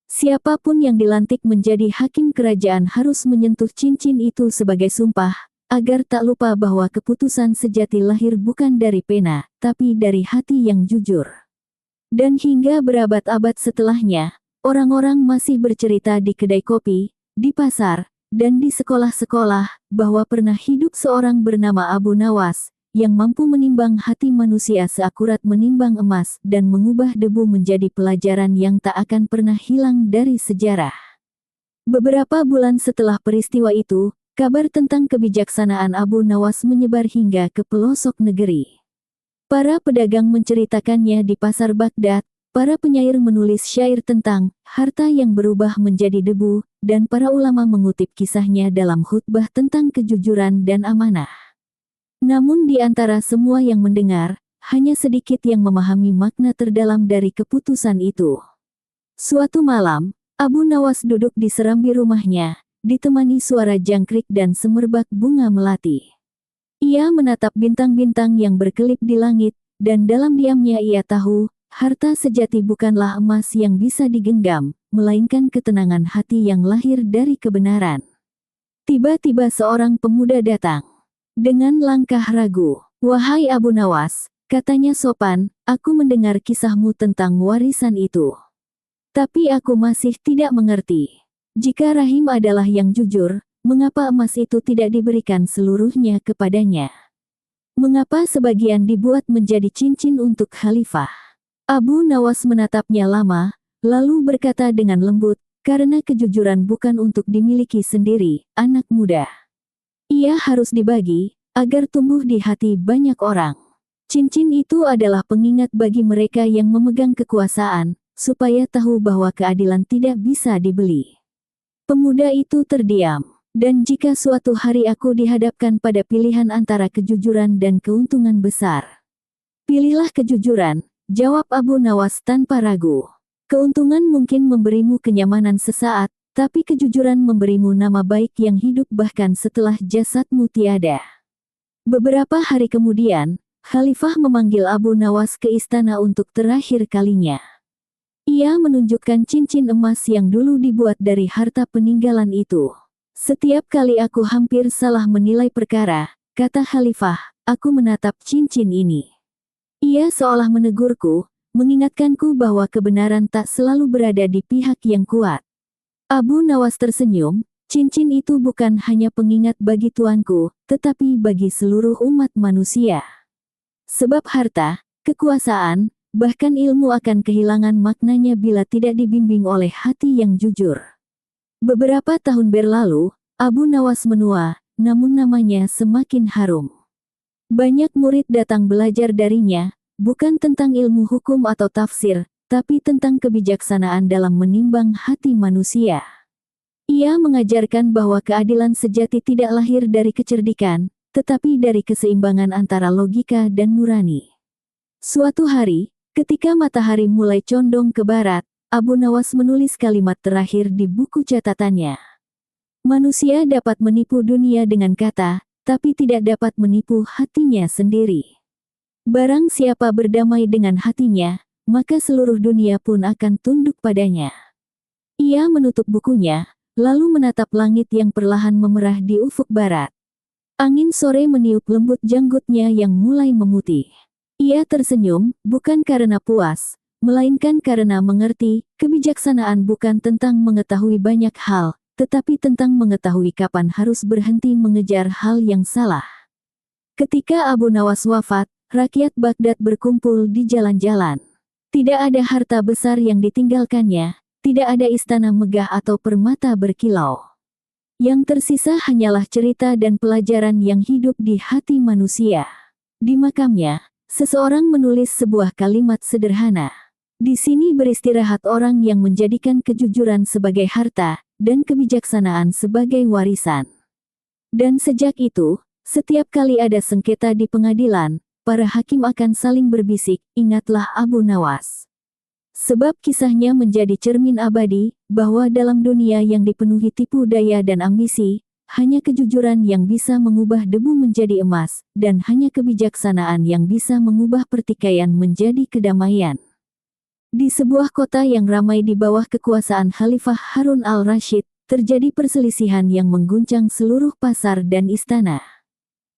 Siapapun yang dilantik menjadi hakim kerajaan harus menyentuh cincin itu sebagai sumpah, agar tak lupa bahwa keputusan sejati lahir bukan dari pena, tapi dari hati yang jujur. Dan hingga berabad-abad setelahnya, orang-orang masih bercerita di kedai kopi, di pasar, dan di sekolah-sekolah, bahwa pernah hidup seorang bernama Abu Nawas, yang mampu menimbang hati manusia seakurat menimbang emas dan mengubah debu menjadi pelajaran yang tak akan pernah hilang dari sejarah. Beberapa bulan setelah peristiwa itu, kabar tentang kebijaksanaan Abu Nawas menyebar hingga ke pelosok negeri. Para pedagang menceritakannya di pasar Baghdad, para penyair menulis syair tentang harta yang berubah menjadi debu, dan para ulama mengutip kisahnya dalam khutbah tentang kejujuran dan amanah. Namun di antara semua yang mendengar, hanya sedikit yang memahami makna terdalam dari keputusan itu. Suatu malam, Abu Nawas duduk di serambi rumahnya, ditemani suara jangkrik dan semerbak bunga melati. Ia menatap bintang-bintang yang berkelip di langit, dan dalam diamnya ia tahu, harta sejati bukanlah emas yang bisa digenggam, melainkan ketenangan hati yang lahir dari kebenaran. Tiba-tiba seorang pemuda datang. Dengan langkah ragu, "Wahai Abu Nawas," katanya sopan, "aku mendengar kisahmu tentang warisan itu. Tapi aku masih tidak mengerti. Jika Rahim adalah yang jujur, mengapa emas itu tidak diberikan seluruhnya kepadanya? Mengapa sebagian dibuat menjadi cincin untuk khalifah?" Abu Nawas menatapnya lama, lalu berkata dengan lembut, "Karena kejujuran bukan untuk dimiliki sendiri, anak muda. Ia harus dibagi, agar tumbuh di hati banyak orang. Cincin itu adalah pengingat bagi mereka yang memegang kekuasaan, supaya tahu bahwa keadilan tidak bisa dibeli." Pemuda itu terdiam. "Dan jika suatu hari aku dihadapkan pada pilihan antara kejujuran dan keuntungan besar?" "Pilihlah kejujuran," jawab Abu Nawas tanpa ragu. "Keuntungan mungkin memberimu kenyamanan sesaat, tapi kejujuran memberimu nama baik yang hidup bahkan setelah jasadmu tiada." Beberapa hari kemudian, Khalifah memanggil Abu Nawas ke istana untuk terakhir kalinya. Ia menunjukkan cincin emas yang dulu dibuat dari harta peninggalan itu. "Setiap kali aku hampir salah menilai perkara," kata Khalifah, "aku menatap cincin ini. Ia seolah menegurku, mengingatkanku bahwa kebenaran tak selalu berada di pihak yang kuat." Abu Nawas tersenyum, "Cincin itu bukan hanya pengingat bagi tuanku, tetapi bagi seluruh umat manusia. Sebab harta, kekuasaan, bahkan ilmu akan kehilangan maknanya bila tidak dibimbing oleh hati yang jujur." Beberapa tahun berlalu, Abu Nawas menua, namun namanya semakin harum. Banyak murid datang belajar darinya, bukan tentang ilmu hukum atau tafsir, tapi tentang kebijaksanaan dalam menimbang hati manusia. Ia mengajarkan bahwa keadilan sejati tidak lahir dari kecerdikan, tetapi dari keseimbangan antara logika dan nurani. Suatu hari, ketika matahari mulai condong ke barat, Abu Nawas menulis kalimat terakhir di buku catatannya. "Manusia dapat menipu dunia dengan kata, tapi tidak dapat menipu hatinya sendiri. Barang siapa berdamai dengan hatinya, maka seluruh dunia pun akan tunduk padanya." Ia menutup bukunya, lalu menatap langit yang perlahan memerah di ufuk barat. Angin sore meniup lembut janggutnya yang mulai memutih. Ia tersenyum, bukan karena puas, melainkan karena mengerti, kebijaksanaan bukan tentang mengetahui banyak hal, tetapi tentang mengetahui kapan harus berhenti mengejar hal yang salah. Ketika Abu Nawas wafat, rakyat Baghdad berkumpul di jalan-jalan. Tidak ada harta besar yang ditinggalkannya, tidak ada istana megah atau permata berkilau. Yang tersisa hanyalah cerita dan pelajaran yang hidup di hati manusia. Di makamnya, seseorang menulis sebuah kalimat sederhana. "Di sini beristirahat orang yang menjadikan kejujuran sebagai harta, dan kebijaksanaan sebagai warisan." Dan sejak itu, setiap kali ada sengketa di pengadilan, para hakim akan saling berbisik, "Ingatlah Abu Nawas." Sebab kisahnya menjadi cermin abadi, bahwa dalam dunia yang dipenuhi tipu daya dan ambisi, hanya kejujuran yang bisa mengubah debu menjadi emas, dan hanya kebijaksanaan yang bisa mengubah pertikaian menjadi kedamaian. Di sebuah kota yang ramai di bawah kekuasaan Khalifah Harun al-Rashid, terjadi perselisihan yang mengguncang seluruh pasar dan istana.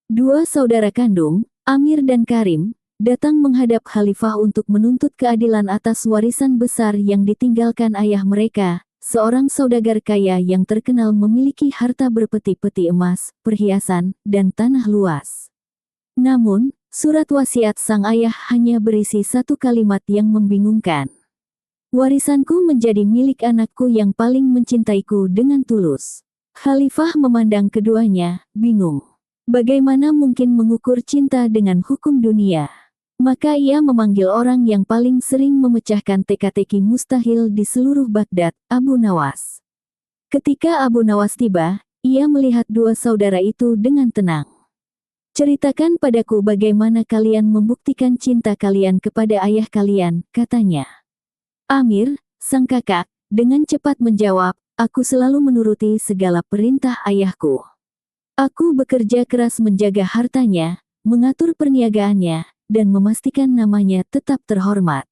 Dua saudara kandung, Amir dan Karim, datang menghadap Khalifah untuk menuntut keadilan atas warisan besar yang ditinggalkan ayah mereka, seorang saudagar kaya yang terkenal memiliki harta berpeti-peti emas, perhiasan, dan tanah luas. Namun, surat wasiat sang ayah hanya berisi satu kalimat yang membingungkan. Warisanku menjadi milik anakku yang paling mencintaiku dengan tulus. Khalifah memandang keduanya, bingung. Bagaimana mungkin mengukur cinta dengan hukum dunia? Maka ia memanggil orang yang paling sering memecahkan teka-teki mustahil di seluruh Baghdad, Abu Nawas. Ketika Abu Nawas tiba, ia melihat dua saudara itu dengan tenang. Ceritakan padaku bagaimana kalian membuktikan cinta kalian kepada ayah kalian, katanya. Amir, sang kakak, dengan cepat menjawab, aku selalu menuruti segala perintah ayahku. Aku bekerja keras menjaga hartanya, mengatur perniagaannya, dan memastikan namanya tetap terhormat.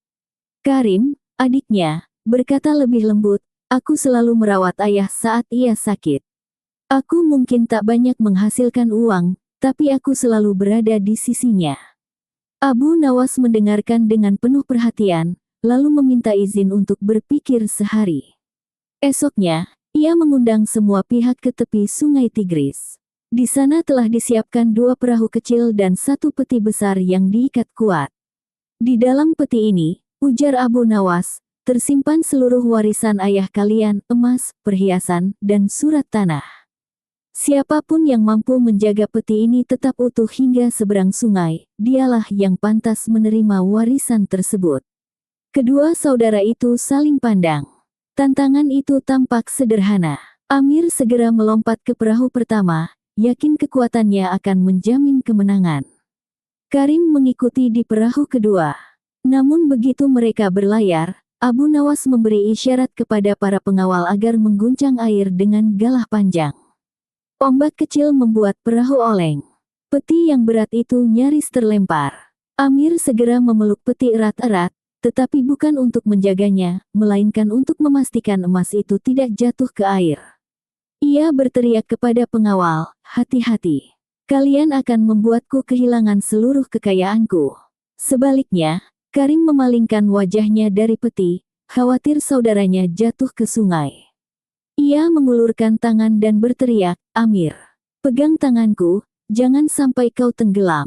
Karim, adiknya, berkata lebih lembut, aku selalu merawat ayah saat ia sakit. Aku mungkin tak banyak menghasilkan uang, tapi aku selalu berada di sisinya. Abu Nawas mendengarkan dengan penuh perhatian, lalu meminta izin untuk berpikir sehari. Esoknya, ia mengundang semua pihak ke tepi Sungai Tigris. Di sana telah disiapkan dua perahu kecil dan satu peti besar yang diikat kuat. Di dalam peti ini, ujar Abu Nawas, tersimpan seluruh warisan ayah kalian, emas, perhiasan, dan surat tanah. Siapapun yang mampu menjaga peti ini tetap utuh hingga seberang sungai, dialah yang pantas menerima warisan tersebut. Kedua saudara itu saling pandang. Tantangan itu tampak sederhana. Amir segera melompat ke perahu pertama, yakin kekuatannya akan menjamin kemenangan. Karim mengikuti di perahu kedua. Namun begitu mereka berlayar, Abu Nawas memberi isyarat kepada para pengawal agar mengguncang air dengan galah panjang. Ombak kecil membuat perahu oleng. Peti yang berat itu nyaris terlempar. Amir segera memeluk peti erat-erat, tetapi bukan untuk menjaganya, melainkan untuk memastikan emas itu tidak jatuh ke air. Ia berteriak kepada pengawal, hati-hati. Kalian akan membuatku kehilangan seluruh kekayaanku. Sebaliknya, Karim memalingkan wajahnya dari peti, khawatir saudaranya jatuh ke sungai. Ia mengulurkan tangan dan berteriak, Amir, pegang tanganku, jangan sampai kau tenggelam.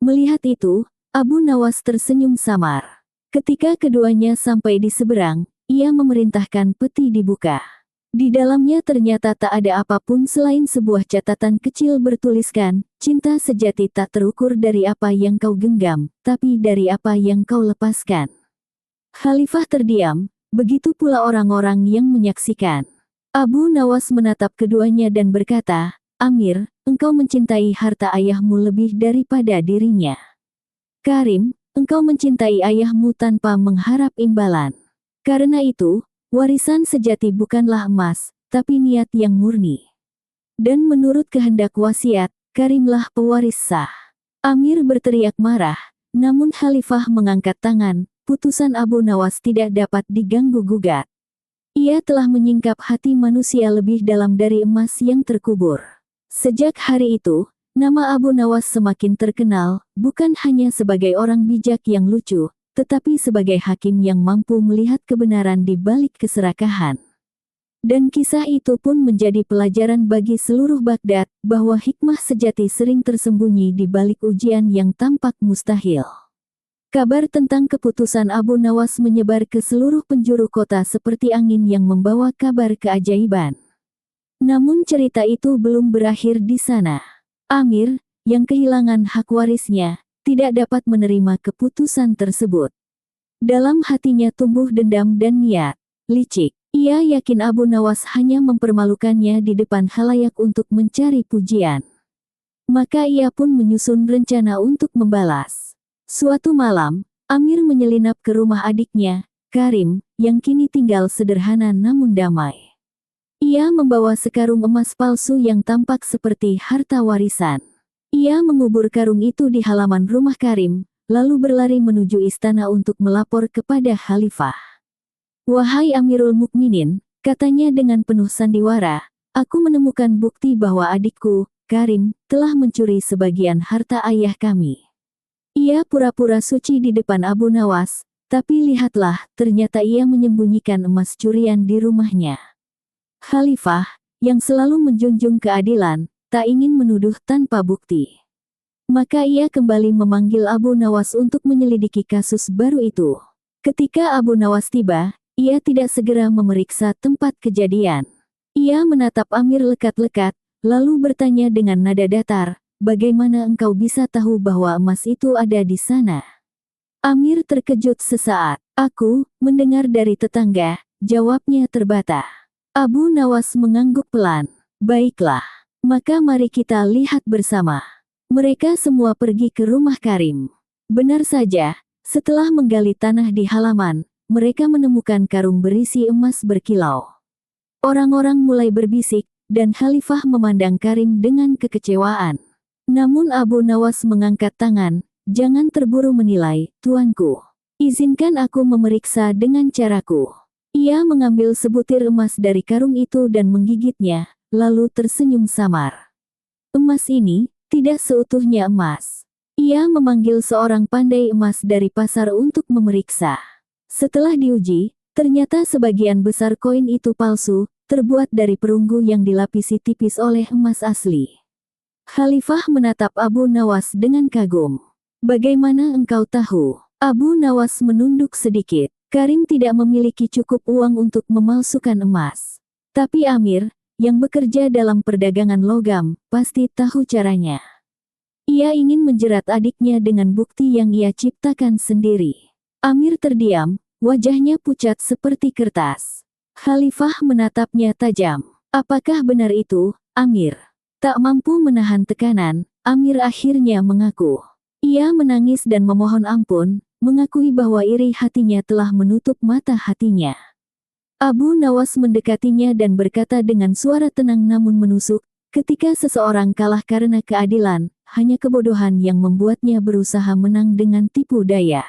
Melihat itu, Abu Nawas tersenyum samar. Ketika keduanya sampai di seberang, ia memerintahkan peti dibuka. Di dalamnya ternyata tak ada apapun selain sebuah catatan kecil bertuliskan, cinta sejati tak terukur dari apa yang kau genggam, tapi dari apa yang kau lepaskan. Khalifah terdiam, begitu pula orang-orang yang menyaksikan. Abu Nawas menatap keduanya dan berkata, Amir, engkau mencintai harta ayahmu lebih daripada dirinya. Karim, engkau mencintai ayahmu tanpa mengharap imbalan. Karena itu, warisan sejati bukanlah emas, tapi niat yang murni. Dan menurut kehendak wasiat, Karimlah pewaris sah. Amir berteriak marah, namun Khalifah mengangkat tangan, putusan Abu Nawas tidak dapat diganggu-gugat. Ia telah menyingkap hati manusia lebih dalam dari emas yang terkubur. Sejak hari itu, nama Abu Nawas semakin terkenal, bukan hanya sebagai orang bijak yang lucu, tetapi sebagai hakim yang mampu melihat kebenaran di balik keserakahan. Dan kisah itu pun menjadi pelajaran bagi seluruh Baghdad, bahwa hikmah sejati sering tersembunyi di balik ujian yang tampak mustahil. Kabar tentang keputusan Abu Nawas menyebar ke seluruh penjuru kota seperti angin yang membawa kabar keajaiban. Namun cerita itu belum berakhir di sana. Amir, yang kehilangan hak warisnya, tidak dapat menerima keputusan tersebut. Dalam hatinya tumbuh dendam dan niat licik. Ia yakin Abu Nawas hanya mempermalukannya di depan khalayak untuk mencari pujian. Maka ia pun menyusun rencana untuk membalas. Suatu malam, Amir menyelinap ke rumah adiknya, Karim, yang kini tinggal sederhana namun damai. Ia membawa sekarung emas palsu yang tampak seperti harta warisan. Ia mengubur karung itu di halaman rumah Karim, lalu berlari menuju istana untuk melapor kepada Khalifah. "Wahai Amirul Mukminin," katanya dengan penuh sandiwara, "aku menemukan bukti bahwa adikku, Karim, telah mencuri sebagian harta ayah kami. Ia pura-pura suci di depan Abu Nawas, tapi lihatlah, ternyata ia menyembunyikan emas curian di rumahnya." Khalifah, yang selalu menjunjung keadilan, tak ingin menuduh tanpa bukti. Maka ia kembali memanggil Abu Nawas untuk menyelidiki kasus baru itu. Ketika Abu Nawas tiba, ia tidak segera memeriksa tempat kejadian. Ia menatap Amir lekat-lekat, lalu bertanya dengan nada datar, "Bagaimana engkau bisa tahu bahwa emas itu ada di sana?" Amir terkejut sesaat. "Aku mendengar dari tetangga," jawabnya terbata. Abu Nawas mengangguk pelan. "Baiklah, maka mari kita lihat bersama." Mereka semua pergi ke rumah Karim. Benar saja, setelah menggali tanah di halaman, mereka menemukan karung berisi emas berkilau. Orang-orang mulai berbisik, dan Khalifah memandang Karim dengan kekecewaan. Namun Abu Nawas mengangkat tangan, "Jangan terburu menilai, tuanku. Izinkan aku memeriksa dengan caraku." Ia mengambil sebutir emas dari karung itu dan menggigitnya, lalu tersenyum samar. "Emas ini, tidak seutuhnya emas." Ia memanggil seorang pandai emas dari pasar untuk memeriksa. Setelah diuji, ternyata sebagian besar koin itu palsu, terbuat dari perunggu yang dilapisi tipis oleh emas asli. Khalifah menatap Abu Nawas dengan kagum. "Bagaimana engkau tahu?" Abu Nawas menunduk sedikit. "Karim tidak memiliki cukup uang untuk memalsukan emas. Tapi Amir, yang bekerja dalam perdagangan logam, pasti tahu caranya. Ia ingin menjerat adiknya dengan bukti yang ia ciptakan sendiri." Amir terdiam, wajahnya pucat seperti kertas. Khalifah menatapnya tajam. "Apakah benar itu, Amir?" Tak mampu menahan tekanan, Amir akhirnya mengaku. Ia menangis dan memohon ampun, mengakui bahwa iri hatinya telah menutup mata hatinya. Abu Nawas mendekatinya dan berkata dengan suara tenang namun menusuk, "Ketika seseorang kalah karena keadilan, hanya kebodohan yang membuatnya berusaha menang dengan tipu daya.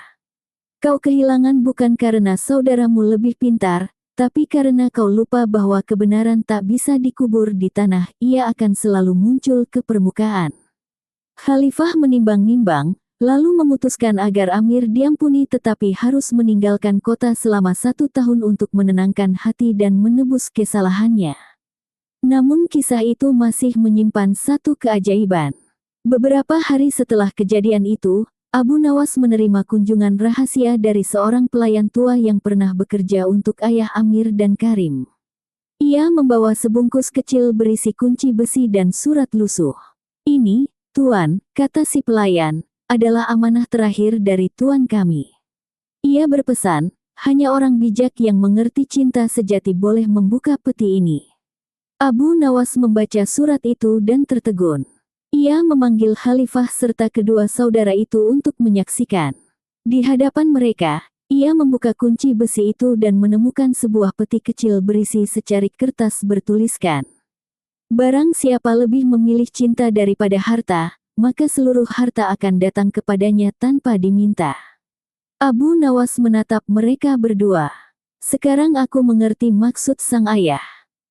Kau kehilangan bukan karena saudaramu lebih pintar, tapi karena kau lupa bahwa kebenaran tak bisa dikubur di tanah, ia akan selalu muncul ke permukaan." Khalifah menimbang-nimbang, lalu memutuskan agar Amir diampuni tetapi harus meninggalkan kota selama 1 tahun untuk menenangkan hati dan menebus kesalahannya. Namun kisah itu masih menyimpan satu keajaiban. Beberapa hari setelah kejadian itu, Abu Nawas menerima kunjungan rahasia dari seorang pelayan tua yang pernah bekerja untuk ayah Amir dan Karim. Ia membawa sebungkus kecil berisi kunci besi dan surat lusuh. "Ini, Tuan," kata si pelayan, "adalah amanah terakhir dari Tuan kami. Ia berpesan, hanya orang bijak yang mengerti cinta sejati boleh membuka peti ini." Abu Nawas membaca surat itu dan tertegun. Ia memanggil Khalifah serta kedua saudara itu untuk menyaksikan. Di hadapan mereka, ia membuka kunci besi itu dan menemukan sebuah peti kecil berisi secarik kertas bertuliskan, "Barang siapa lebih memilih cinta daripada harta, maka seluruh harta akan datang kepadanya tanpa diminta." Abu Nawas menatap mereka berdua. "Sekarang aku mengerti maksud sang ayah.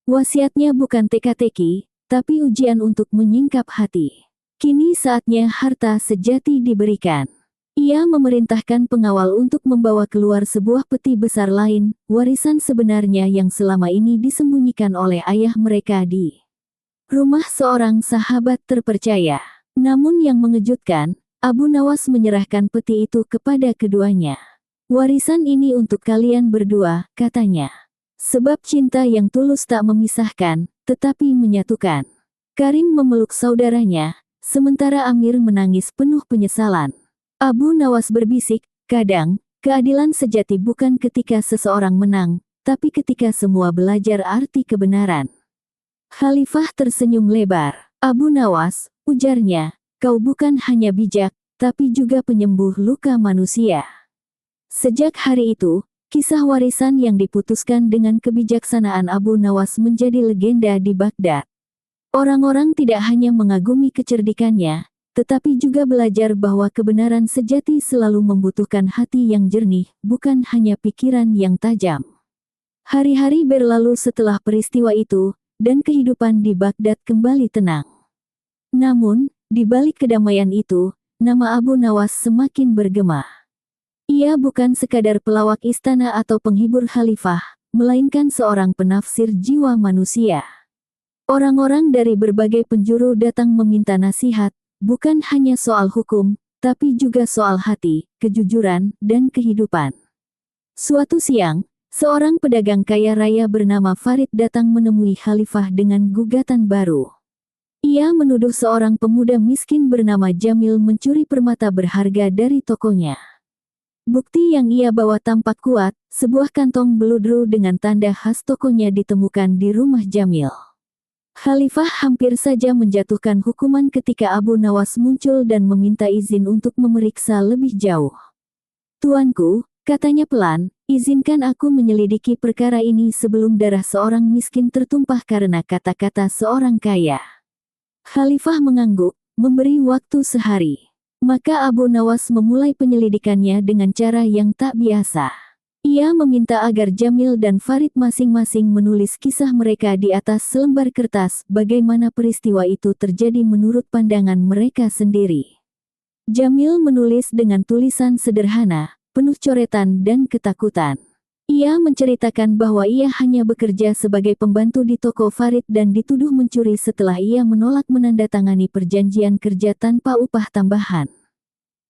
Wasiatnya bukan teka-teki, tapi ujian untuk menyingkap hati. Kini saatnya harta sejati diberikan." Ia memerintahkan pengawal untuk membawa keluar sebuah peti besar lain, warisan sebenarnya yang selama ini disembunyikan oleh ayah mereka di rumah seorang sahabat terpercaya. Namun yang mengejutkan, Abu Nawas menyerahkan peti itu kepada keduanya. "Warisan ini untuk kalian berdua," katanya. "Sebab cinta yang tulus tak memisahkan, tetapi menyatukan." Karim memeluk saudaranya, sementara Amir menangis penuh penyesalan. Abu Nawas berbisik, "Kadang, keadilan sejati bukan ketika seseorang menang, tapi ketika semua belajar arti kebenaran." Khalifah tersenyum lebar. "Abu Nawas," ujarnya, "kau bukan hanya bijak, tapi juga penyembuh luka manusia." Sejak hari itu, kisah warisan yang diputuskan dengan kebijaksanaan Abu Nawas menjadi legenda di Baghdad. Orang-orang tidak hanya mengagumi kecerdikannya, tetapi juga belajar bahwa kebenaran sejati selalu membutuhkan hati yang jernih, bukan hanya pikiran yang tajam. Hari-hari berlalu setelah peristiwa itu, dan kehidupan di Baghdad kembali tenang. Namun, di balik kedamaian itu, nama Abu Nawas semakin bergema. Ia bukan sekadar pelawak istana atau penghibur khalifah, melainkan seorang penafsir jiwa manusia. Orang-orang dari berbagai penjuru datang meminta nasihat, bukan hanya soal hukum, tapi juga soal hati, kejujuran, dan kehidupan. Suatu siang, seorang pedagang kaya raya bernama Farid datang menemui khalifah dengan gugatan baru. Ia menuduh seorang pemuda miskin bernama Jamil mencuri permata berharga dari tokonya. Bukti yang ia bawa tampak kuat, sebuah kantong beludru dengan tanda khas tokonya ditemukan di rumah Jamil. Khalifah hampir saja menjatuhkan hukuman ketika Abu Nawas muncul dan meminta izin untuk memeriksa lebih jauh. "Tuanku," katanya pelan, "izinkan aku menyelidiki perkara ini sebelum darah seorang miskin tertumpah karena kata-kata seorang kaya." Khalifah mengangguk, memberi waktu sehari. Maka Abu Nawas memulai penyelidikannya dengan cara yang tak biasa. Ia meminta agar Jamil dan Farid masing-masing menulis kisah mereka di atas selembar kertas, bagaimana peristiwa itu terjadi menurut pandangan mereka sendiri. Jamil menulis dengan tulisan sederhana, penuh coretan dan ketakutan. Ia menceritakan bahwa ia hanya bekerja sebagai pembantu di toko Farid dan dituduh mencuri setelah ia menolak menandatangani perjanjian kerja tanpa upah tambahan.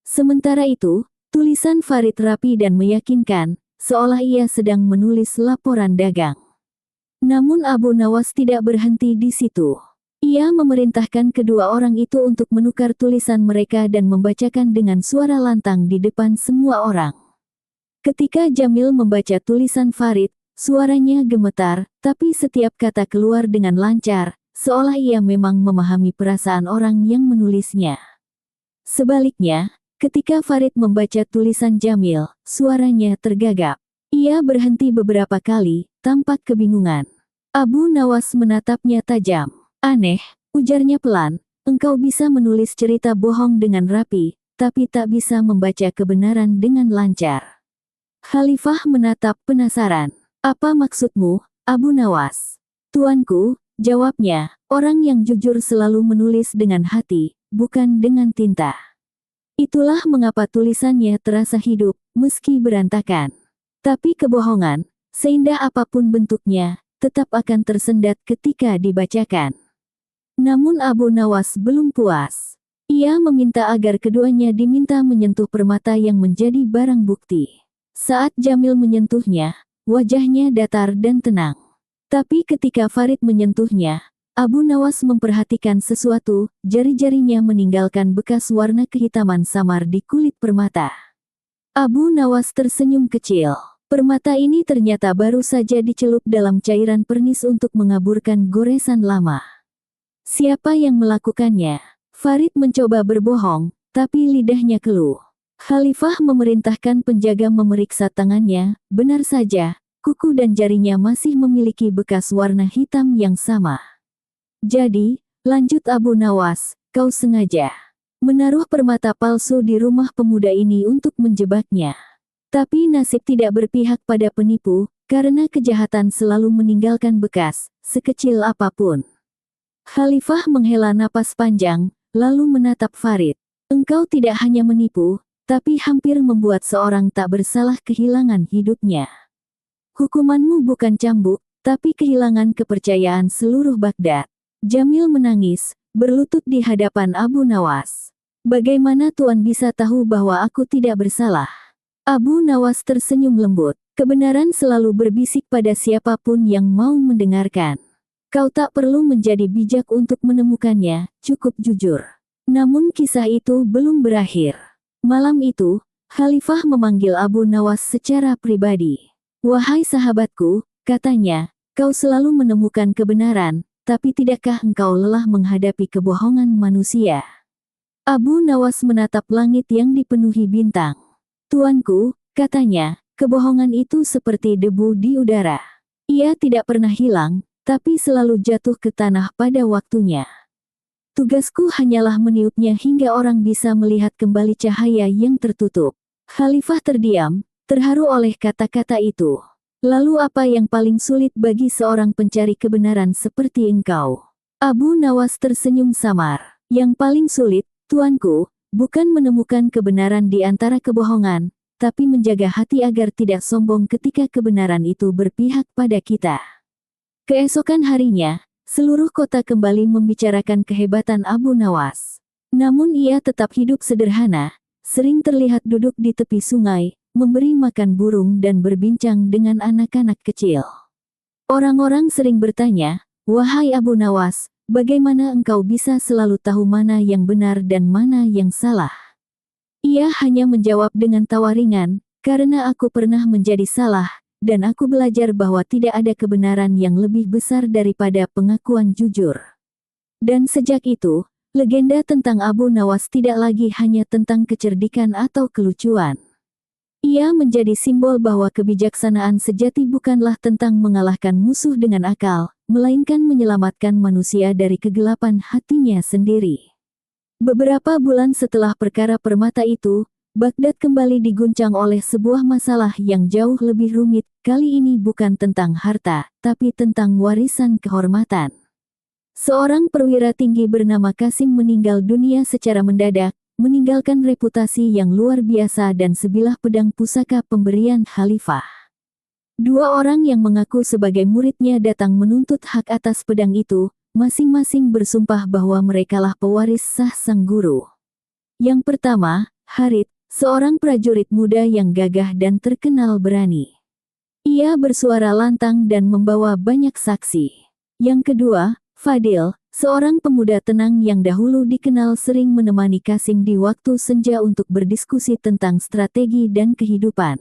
Sementara itu, tulisan Farid rapi dan meyakinkan, seolah ia sedang menulis laporan dagang. Namun Abu Nawas tidak berhenti di situ. Ia memerintahkan kedua orang itu untuk menukar tulisan mereka dan membacakan dengan suara lantang di depan semua orang. Ketika Jamil membaca tulisan Farid, suaranya gemetar, tapi setiap kata keluar dengan lancar, seolah ia memang memahami perasaan orang yang menulisnya. Sebaliknya, ketika Farid membaca tulisan Jamil, suaranya tergagap. Ia berhenti beberapa kali, tampak kebingungan. Abu Nawas menatapnya tajam. "Aneh," ujarnya pelan, "engkau bisa menulis cerita bohong dengan rapi, tapi tak bisa membaca kebenaran dengan lancar." Khalifah menatap penasaran. "Apa maksudmu, Abu Nawas?" "Tuanku," jawabnya, "orang yang jujur selalu menulis dengan hati, bukan dengan tinta. Itulah mengapa tulisannya terasa hidup, meski berantakan. Tapi kebohongan, seindah apapun bentuknya, tetap akan tersendat ketika dibacakan." Namun Abu Nawas belum puas. Ia meminta agar keduanya diminta menyentuh permata yang menjadi barang bukti. Saat Jamil menyentuhnya, wajahnya datar dan tenang. Tapi ketika Farid menyentuhnya, Abu Nawas memperhatikan sesuatu, jari-jarinya meninggalkan bekas warna kehitaman samar di kulit permata. Abu Nawas tersenyum kecil. Permata ini ternyata baru saja dicelup dalam cairan pernis untuk mengaburkan goresan lama. "Siapa yang melakukannya?" Farid mencoba berbohong, tapi lidahnya keluh. Khalifah memerintahkan penjaga memeriksa tangannya. Benar saja, kuku dan jarinya masih memiliki bekas warna hitam yang sama. "Jadi," lanjut Abu Nawas, "kau sengaja menaruh permata palsu di rumah pemuda ini untuk menjebaknya. Tapi nasib tidak berpihak pada penipu, karena kejahatan selalu meninggalkan bekas, sekecil apapun." Khalifah menghela napas panjang, lalu menatap Farid. "Engkau tidak hanya menipu, tapi hampir membuat seorang tak bersalah kehilangan hidupnya. Hukumanmu bukan cambuk, tapi kehilangan kepercayaan seluruh Baghdad." Jamil menangis, berlutut di hadapan Abu Nawas. "Bagaimana Tuan bisa tahu bahwa aku tidak bersalah?" Abu Nawas tersenyum lembut. "Kebenaran selalu berbisik pada siapapun yang mau mendengarkan. Kau tak perlu menjadi bijak untuk menemukannya, cukup jujur." Namun kisah itu belum berakhir. Malam itu, Khalifah memanggil Abu Nawas secara pribadi. "Wahai sahabatku," katanya, "kau selalu menemukan kebenaran, tapi tidakkah engkau lelah menghadapi kebohongan manusia?" Abu Nawas menatap langit yang dipenuhi bintang. "Tuanku," katanya, "kebohongan itu seperti debu di udara. Ia tidak pernah hilang, tapi selalu jatuh ke tanah pada waktunya." Tugasku hanyalah meniupnya hingga orang bisa melihat kembali cahaya yang tertutup. Khalifah terdiam, terharu oleh kata-kata itu. Lalu apa yang paling sulit bagi seorang pencari kebenaran seperti engkau? Abu Nawas tersenyum samar. Yang paling sulit, tuanku, bukan menemukan kebenaran di antara kebohongan, tapi menjaga hati agar tidak sombong ketika kebenaran itu berpihak pada kita. Keesokan harinya, seluruh kota kembali membicarakan kehebatan Abu Nawas. Namun ia tetap hidup sederhana, sering terlihat duduk di tepi sungai, memberi makan burung dan berbincang dengan anak-anak kecil. Orang-orang sering bertanya, "Wahai Abu Nawas, bagaimana engkau bisa selalu tahu mana yang benar dan mana yang salah?" Ia hanya menjawab dengan tawa ringan, "Karena aku pernah menjadi salah, dan aku belajar bahwa tidak ada kebenaran yang lebih besar daripada pengakuan jujur." Dan sejak itu, legenda tentang Abu Nawas tidak lagi hanya tentang kecerdikan atau kelucuan. Ia menjadi simbol bahwa kebijaksanaan sejati bukanlah tentang mengalahkan musuh dengan akal, melainkan menyelamatkan manusia dari kegelapan hatinya sendiri. Beberapa bulan setelah perkara permata itu, Baghdad kembali diguncang oleh sebuah masalah yang jauh lebih rumit. Kali ini bukan tentang harta, tapi tentang warisan kehormatan. Seorang perwira tinggi bernama Qasim meninggal dunia secara mendadak, meninggalkan reputasi yang luar biasa dan sebilah pedang pusaka pemberian khalifah. Dua orang yang mengaku sebagai muridnya datang menuntut hak atas pedang itu, masing-masing bersumpah bahwa merekalah pewaris sah sang guru. Yang pertama, Harith, seorang prajurit muda yang gagah dan terkenal berani. Ia bersuara lantang dan membawa banyak saksi. Yang kedua, Fadil, seorang pemuda tenang yang dahulu dikenal sering menemani Qasim di waktu senja untuk berdiskusi tentang strategi dan kehidupan.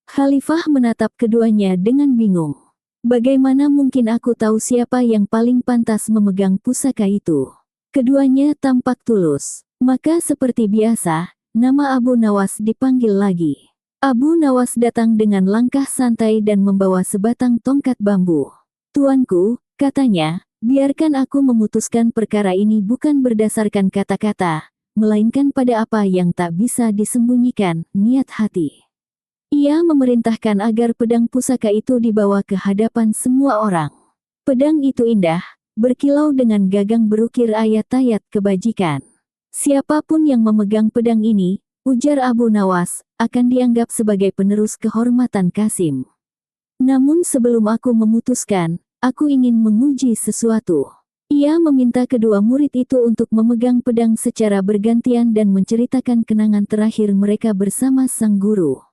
Khalifah menatap keduanya dengan bingung. Bagaimana mungkin aku tahu siapa yang paling pantas memegang pusaka itu? Keduanya tampak tulus. Maka seperti biasa, nama Abu Nawas dipanggil lagi. Abu Nawas datang dengan langkah santai dan membawa sebatang tongkat bambu. "Tuanku," katanya, "biarkan aku memutuskan perkara ini bukan berdasarkan kata-kata, melainkan pada apa yang tak bisa disembunyikan, niat hati." Ia memerintahkan agar pedang pusaka itu dibawa ke hadapan semua orang. Pedang itu indah, berkilau dengan gagang berukir ayat-ayat kebajikan. "Siapapun yang memegang pedang ini," ujar Abu Nawas, "akan dianggap sebagai penerus kehormatan Qasim. Namun sebelum aku memutuskan, aku ingin menguji sesuatu." Ia meminta kedua murid itu untuk memegang pedang secara bergantian dan menceritakan kenangan terakhir mereka bersama sang guru.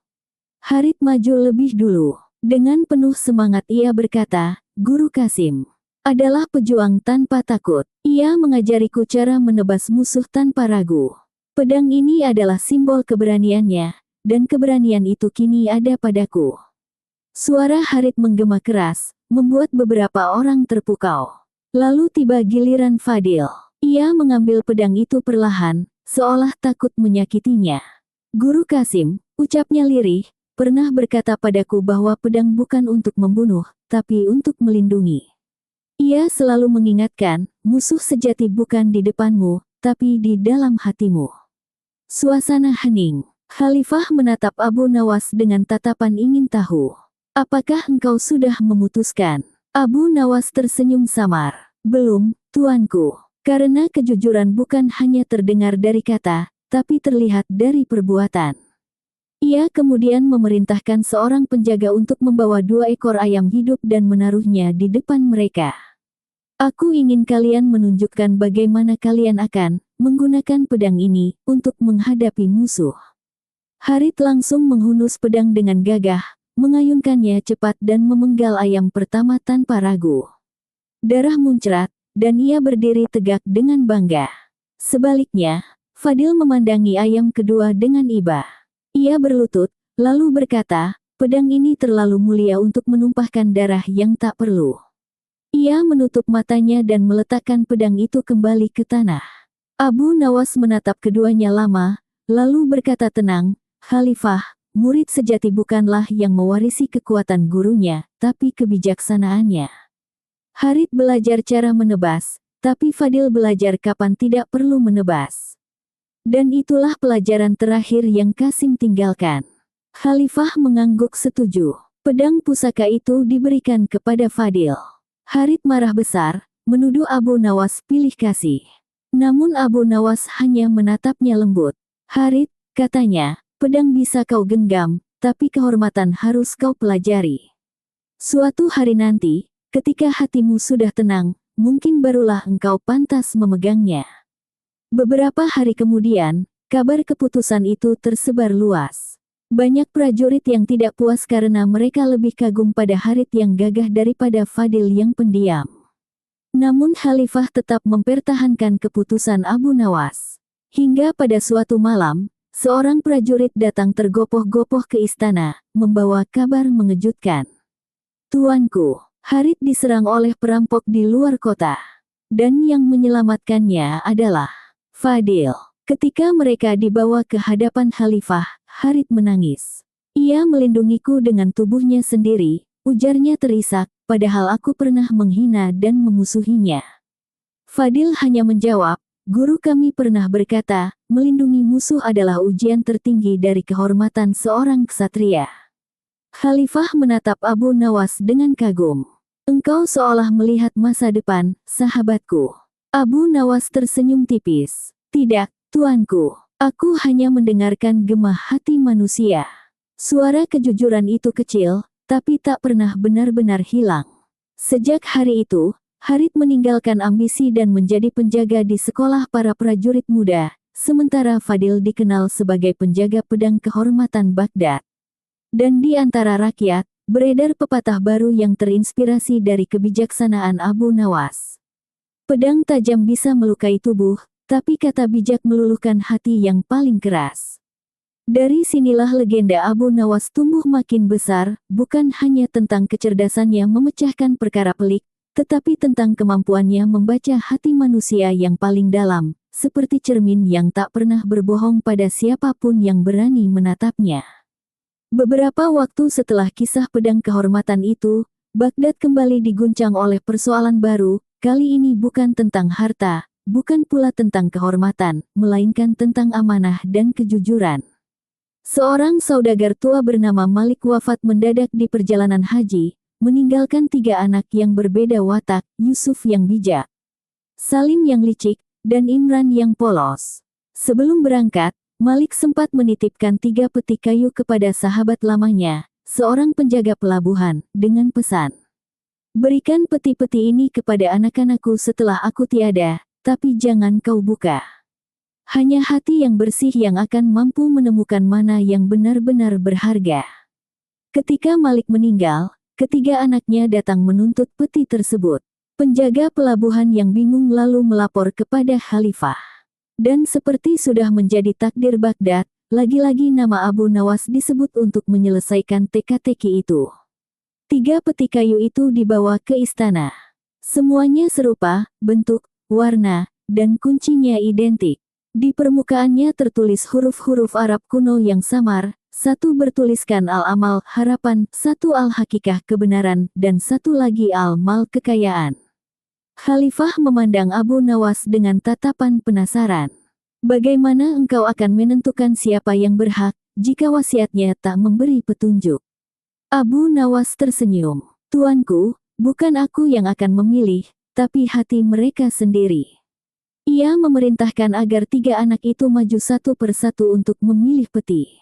Harith maju lebih dulu. Dengan penuh semangat ia berkata, "Guru Qasim adalah pejuang tanpa takut. Ia mengajariku cara menebas musuh tanpa ragu. Pedang ini adalah simbol keberaniannya, dan keberanian itu kini ada padaku." Suara Harith menggema keras, membuat beberapa orang terpukau. Lalu tiba giliran Fadil. Ia mengambil pedang itu perlahan, seolah takut menyakitinya. "Guru Qasim," ucapnya lirih, "pernah berkata padaku bahwa pedang bukan untuk membunuh, tapi untuk melindungi. Ia selalu mengingatkan, musuh sejati bukan di depanmu, tapi di dalam hatimu." Suasana hening. Khalifah menatap Abu Nawas dengan tatapan ingin tahu. "Apakah engkau sudah memutuskan?" Abu Nawas tersenyum samar. "Belum, tuanku. Karena kejujuran bukan hanya terdengar dari kata, tapi terlihat dari perbuatan." Ia kemudian memerintahkan seorang penjaga untuk membawa 2 ekor ayam hidup dan menaruhnya di depan mereka. "Aku ingin kalian menunjukkan bagaimana kalian akan menggunakan pedang ini untuk menghadapi musuh." Harith langsung menghunus pedang dengan gagah, mengayunkannya cepat dan memenggal ayam pertama tanpa ragu. Darah muncrat, dan ia berdiri tegak dengan bangga. Sebaliknya, Fadil memandangi ayam kedua dengan iba. Ia berlutut, lalu berkata, "Pedang ini terlalu mulia untuk menumpahkan darah yang tak perlu." Ia menutup matanya dan meletakkan pedang itu kembali ke tanah. Abu Nawas menatap keduanya lama, lalu berkata tenang, "Khalifah, murid sejati bukanlah yang mewarisi kekuatan gurunya, tapi kebijaksanaannya." Harith belajar cara menebas, tapi Fadil belajar kapan tidak perlu menebas. Dan itulah pelajaran terakhir yang Qasim tinggalkan. Khalifah mengangguk setuju. Pedang pusaka itu diberikan kepada Fadil. Harith marah besar, menuduh Abu Nawas pilih kasih. Namun Abu Nawas hanya menatapnya lembut. Harith, katanya, pedang bisa kau genggam, tapi kehormatan harus kau pelajari. Suatu hari nanti, ketika hatimu sudah tenang, mungkin barulah engkau pantas memegangnya. Beberapa hari kemudian, kabar keputusan itu tersebar luas. Banyak prajurit yang tidak puas karena mereka lebih kagum pada Harith yang gagah daripada Fadil yang pendiam. Namun Khalifah tetap mempertahankan keputusan Abu Nawas. Hingga pada suatu malam, seorang prajurit datang tergopoh-gopoh ke istana, membawa kabar mengejutkan. Tuanku, Harith diserang oleh perampok di luar kota. Dan yang menyelamatkannya adalah Fadil. Ketika mereka dibawa ke hadapan Khalifah, Harith menangis. Ia melindungiku dengan tubuhnya sendiri, ujarnya terisak, padahal aku pernah menghina dan memusuhinya. Fadil hanya menjawab, guru kami pernah berkata, melindungi musuh adalah ujian tertinggi dari kehormatan seorang ksatria. Khalifah menatap Abu Nawas dengan kagum. Engkau seolah melihat masa depan, sahabatku. Abu Nawas tersenyum tipis. Tidak, tuanku. Aku hanya mendengarkan gemah hati manusia. Suara kejujuran itu kecil, tapi tak pernah benar-benar hilang. Sejak hari itu, Harith meninggalkan ambisi dan menjadi penjaga di sekolah para prajurit muda, sementara Fadil dikenal sebagai penjaga pedang kehormatan Baghdad. Dan di antara rakyat, beredar pepatah baru yang terinspirasi dari kebijaksanaan Abu Nawas. Pedang tajam bisa melukai tubuh, tapi kata bijak meluluhkan hati yang paling keras. Dari sinilah legenda Abu Nawas tumbuh makin besar, bukan hanya tentang kecerdasannya memecahkan perkara pelik, tetapi tentang kemampuannya membaca hati manusia yang paling dalam, seperti cermin yang tak pernah berbohong pada siapapun yang berani menatapnya. Beberapa waktu setelah kisah pedang kehormatan itu, Baghdad kembali diguncang oleh persoalan baru, kali ini bukan tentang harta, bukan pula tentang kehormatan, melainkan tentang amanah dan kejujuran. Seorang saudagar tua bernama Malik wafat mendadak di perjalanan haji, meninggalkan 3 anak yang berbeda watak, Yusuf yang bijak, Salim yang licik, dan Imran yang polos. Sebelum berangkat, Malik sempat menitipkan 3 peti kayu kepada sahabat lamanya, seorang penjaga pelabuhan, dengan pesan. Berikan peti-peti ini kepada anak-anakku setelah aku tiada, tapi jangan kau buka. Hanya hati yang bersih yang akan mampu menemukan mana yang benar-benar berharga. Ketika Malik meninggal, 3 anaknya datang menuntut peti tersebut. Penjaga pelabuhan yang bingung lalu melapor kepada Khalifah. Dan seperti sudah menjadi takdir Baghdad, lagi-lagi nama Abu Nawas disebut untuk menyelesaikan teka-teki itu. 3 peti kayu itu dibawa ke istana. Semuanya serupa, bentuk, warna, dan kuncinya identik. Di permukaannya tertulis huruf-huruf Arab kuno yang samar, satu bertuliskan Al-Amal, harapan, satu Al-Hakikah, kebenaran, dan satu lagi Al-Mal, kekayaan. Khalifah memandang Abu Nawas dengan tatapan penasaran. Bagaimana engkau akan menentukan siapa yang berhak, jika wasiatnya tak memberi petunjuk? Abu Nawas tersenyum. Tuanku, bukan aku yang akan memilih, tapi hati mereka sendiri. Ia memerintahkan agar 3 anak itu maju satu persatu untuk memilih peti.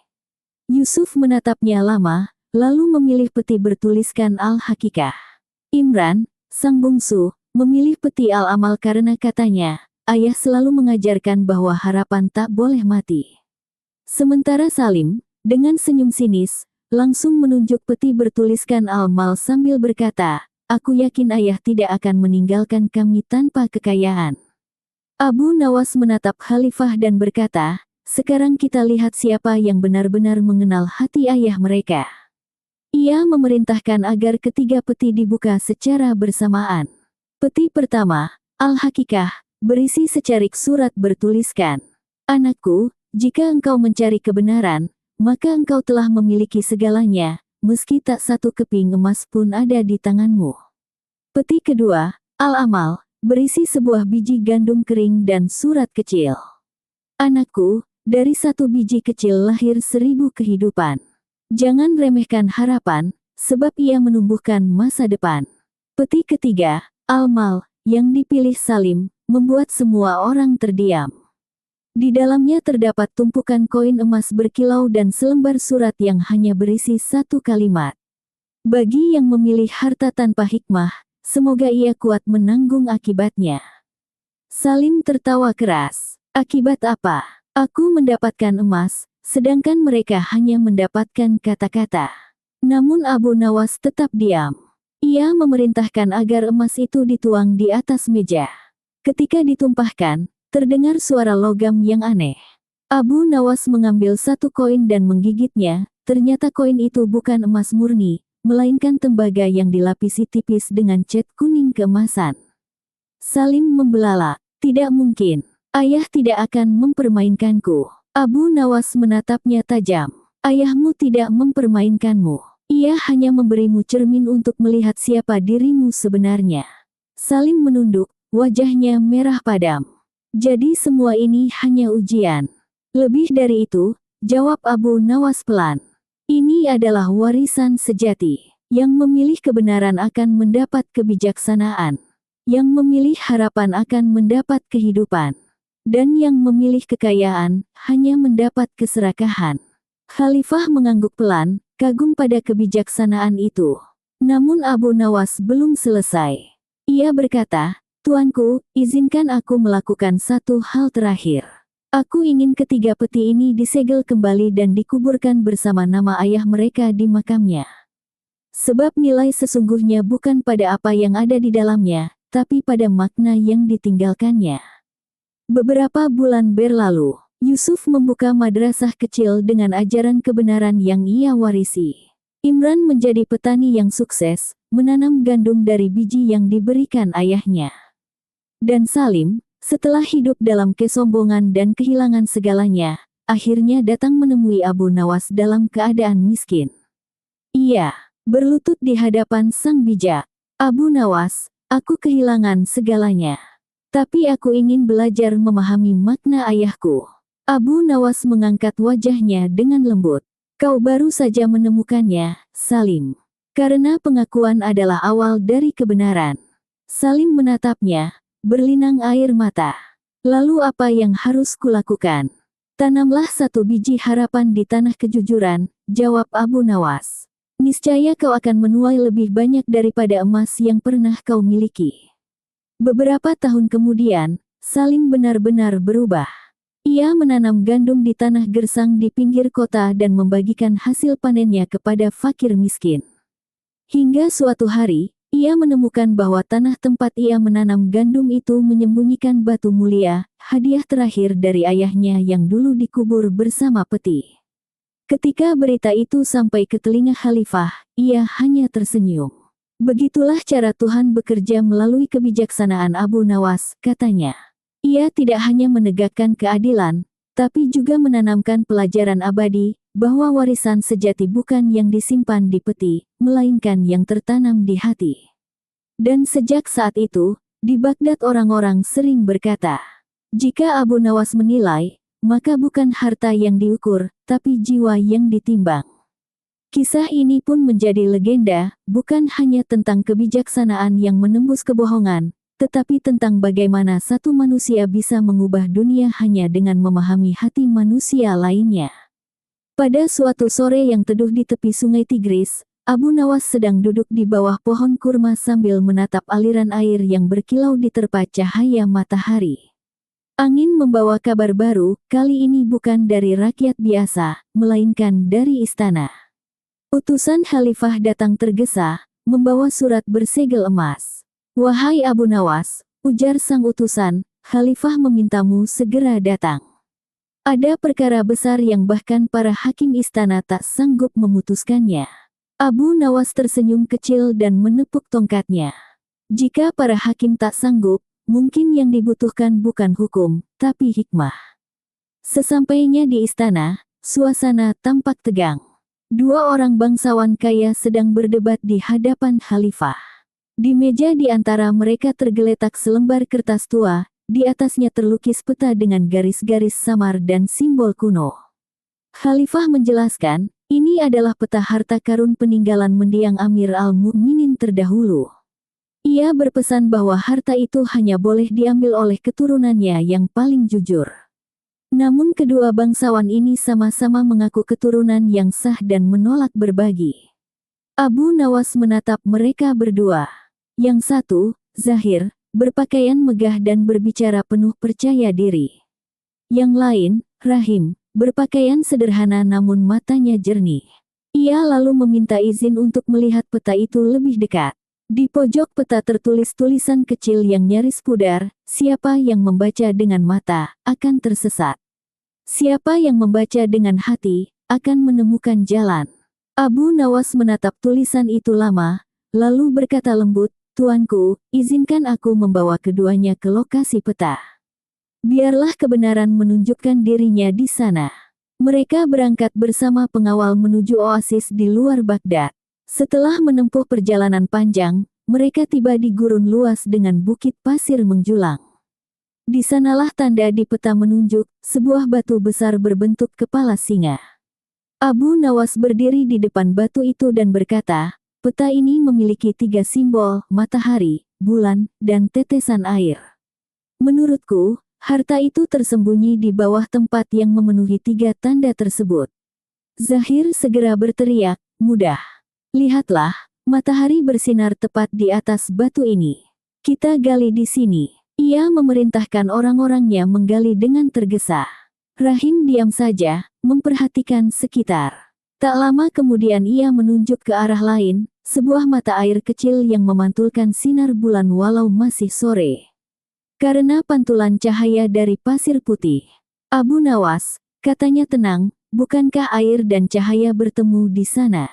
Yusuf menatapnya lama, lalu memilih peti bertuliskan Al-Hakikah. Imran, sang bungsu, memilih peti Al-Amal karena katanya, ayah selalu mengajarkan bahwa harapan tak boleh mati. Sementara Salim, dengan senyum sinis, langsung menunjuk peti bertuliskan Al-Mal sambil berkata, aku yakin ayah tidak akan meninggalkan kami tanpa kekayaan. Abu Nawas menatap Khalifah dan berkata, sekarang kita lihat siapa yang benar-benar mengenal hati ayah mereka. Ia memerintahkan agar 3 peti dibuka secara bersamaan. Peti pertama, Al-Hakikah, berisi secarik surat bertuliskan, anakku, jika engkau mencari kebenaran, maka engkau telah memiliki segalanya, meski tak satu keping emas pun ada di tanganmu. Peti kedua, Al-Amal, berisi sebuah biji gandum kering dan surat kecil. Anakku, dari satu biji kecil lahir 1000 kehidupan. Jangan remehkan harapan, sebab ia menumbuhkan masa depan. Peti ketiga, Al-Mal, yang dipilih Salim, membuat semua orang terdiam. Di dalamnya terdapat tumpukan koin emas berkilau dan selembar surat yang hanya berisi satu kalimat. Bagi yang memilih harta tanpa hikmah, semoga ia kuat menanggung akibatnya. Salim tertawa keras. Akibat apa? Aku mendapatkan emas, sedangkan mereka hanya mendapatkan kata-kata. Namun Abu Nawas tetap diam. Ia memerintahkan agar emas itu dituang di atas meja. Ketika ditumpahkan, terdengar suara logam yang aneh. Abu Nawas mengambil satu koin dan menggigitnya, ternyata koin itu bukan emas murni, melainkan tembaga yang dilapisi tipis dengan cat kuning keemasan. Salim membelalak, tidak mungkin, ayah tidak akan mempermainkanku. Abu Nawas menatapnya tajam. Ayahmu tidak mempermainkanmu. Ia hanya memberimu cermin untuk melihat siapa dirimu sebenarnya. Salim menunduk, wajahnya merah padam. Jadi semua ini hanya ujian. Lebih dari itu, jawab Abu Nawas pelan. Ini adalah warisan sejati. Yang memilih kebenaran akan mendapat kebijaksanaan. Yang memilih harapan akan mendapat kehidupan. Dan yang memilih kekayaan, hanya mendapat keserakahan. Khalifah mengangguk pelan, kagum pada kebijaksanaan itu. Namun Abu Nawas belum selesai. Ia berkata, Tuanku, izinkan aku melakukan satu hal terakhir. Aku ingin ketiga peti ini disegel kembali dan dikuburkan bersama nama ayah mereka di makamnya. Sebab nilai sesungguhnya bukan pada apa yang ada di dalamnya, tapi pada makna yang ditinggalkannya. Beberapa bulan berlalu, Yusuf membuka madrasah kecil dengan ajaran kebenaran yang ia warisi. Imran menjadi petani yang sukses, menanam gandum dari biji yang diberikan ayahnya. Dan Salim, setelah hidup dalam kesombongan dan kehilangan segalanya, akhirnya datang menemui Abu Nawas dalam keadaan miskin. Ia berlutut di hadapan sang bijak. Abu Nawas, aku kehilangan segalanya. Tapi aku ingin belajar memahami makna ayahku. Abu Nawas mengangkat wajahnya dengan lembut. Kau baru saja menemukannya, Salim. Karena pengakuan adalah awal dari kebenaran. Salim menatapnya, berlinang air mata. Lalu apa yang harus kulakukan? Tanamlah satu biji harapan di tanah kejujuran, jawab Abu Nawas. Niscaya kau akan menuai lebih banyak daripada emas yang pernah kau miliki. Beberapa tahun kemudian, Salim benar-benar berubah. Ia menanam gandum di tanah gersang di pinggir kota dan membagikan hasil panennya kepada fakir miskin. Hingga suatu hari, ia menemukan bahwa tanah tempat ia menanam gandum itu menyembunyikan batu mulia, hadiah terakhir dari ayahnya yang dulu dikubur bersama peti. Ketika berita itu sampai ke telinga Khalifah, ia hanya tersenyum. Begitulah cara Tuhan bekerja melalui kebijaksanaan Abu Nawas, katanya. Ia tidak hanya menegakkan keadilan, tapi juga menanamkan pelajaran abadi, bahwa warisan sejati bukan yang disimpan di peti, melainkan yang tertanam di hati. Dan sejak saat itu, di Baghdad orang-orang sering berkata, jika Abu Nawas menilai, maka bukan harta yang diukur, tapi jiwa yang ditimbang. Kisah ini pun menjadi legenda, bukan hanya tentang kebijaksanaan yang menembus kebohongan, tetapi tentang bagaimana satu manusia bisa mengubah dunia hanya dengan memahami hati manusia lainnya. Pada suatu sore yang teduh di tepi sungai Tigris, Abu Nawas sedang duduk di bawah pohon kurma sambil menatap aliran air yang berkilau diterpa cahaya matahari. Angin membawa kabar baru, kali ini bukan dari rakyat biasa, melainkan dari istana. Utusan Khalifah datang tergesa, membawa surat bersegel emas. Wahai Abu Nawas, ujar sang utusan, Khalifah memintamu segera datang. Ada perkara besar yang bahkan para hakim istana tak sanggup memutuskannya. Abu Nawas tersenyum kecil dan menepuk tongkatnya. Jika para hakim tak sanggup, mungkin yang dibutuhkan bukan hukum, tapi hikmah. Sesampainya di istana, suasana tampak tegang. Dua orang bangsawan kaya sedang berdebat di hadapan Khalifah. Di meja di antara mereka tergeletak selembar kertas tua, di atasnya terlukis peta dengan garis-garis samar dan simbol kuno. Khalifah menjelaskan, ini adalah peta harta karun peninggalan mendiang Amir al-Mu'minin terdahulu. Ia berpesan bahwa harta itu hanya boleh diambil oleh keturunannya yang paling jujur. Namun kedua bangsawan ini sama-sama mengaku keturunan yang sah dan menolak berbagi. Abu Nawas menatap mereka berdua. Yang satu, Zahir, berpakaian megah dan berbicara penuh percaya diri. Yang lain, Rahim, berpakaian sederhana namun matanya jernih. Ia lalu meminta izin untuk melihat peta itu lebih dekat. Di pojok peta tertulis tulisan kecil yang nyaris pudar, siapa yang membaca dengan mata, akan tersesat. Siapa yang membaca dengan hati, akan menemukan jalan. Abu Nawas menatap tulisan itu lama, lalu berkata lembut, Tuanku, izinkan aku membawa keduanya ke lokasi peta. Biarlah kebenaran menunjukkan dirinya di sana. Mereka berangkat bersama pengawal menuju oasis di luar Baghdad. Setelah menempuh perjalanan panjang, mereka tiba di gurun luas dengan bukit pasir menjulang. Di sanalah tanda di peta menunjuk, sebuah batu besar berbentuk kepala singa. Abu Nawas berdiri di depan batu itu dan berkata, peta ini memiliki 3 simbol, matahari, bulan, dan tetesan air. Menurutku, harta itu tersembunyi di bawah tempat yang memenuhi 3 tanda tersebut. Zahir segera berteriak, mudah. Lihatlah, matahari bersinar tepat di atas batu ini. Kita gali di sini. Ia memerintahkan orang-orangnya menggali dengan tergesa. Rahim diam saja, memperhatikan sekitar. Tak lama kemudian ia menunjuk ke arah lain, sebuah mata air kecil yang memantulkan sinar bulan walau masih sore. Karena pantulan cahaya dari pasir putih. Abu Nawas, katanya tenang, bukankah air dan cahaya bertemu di sana?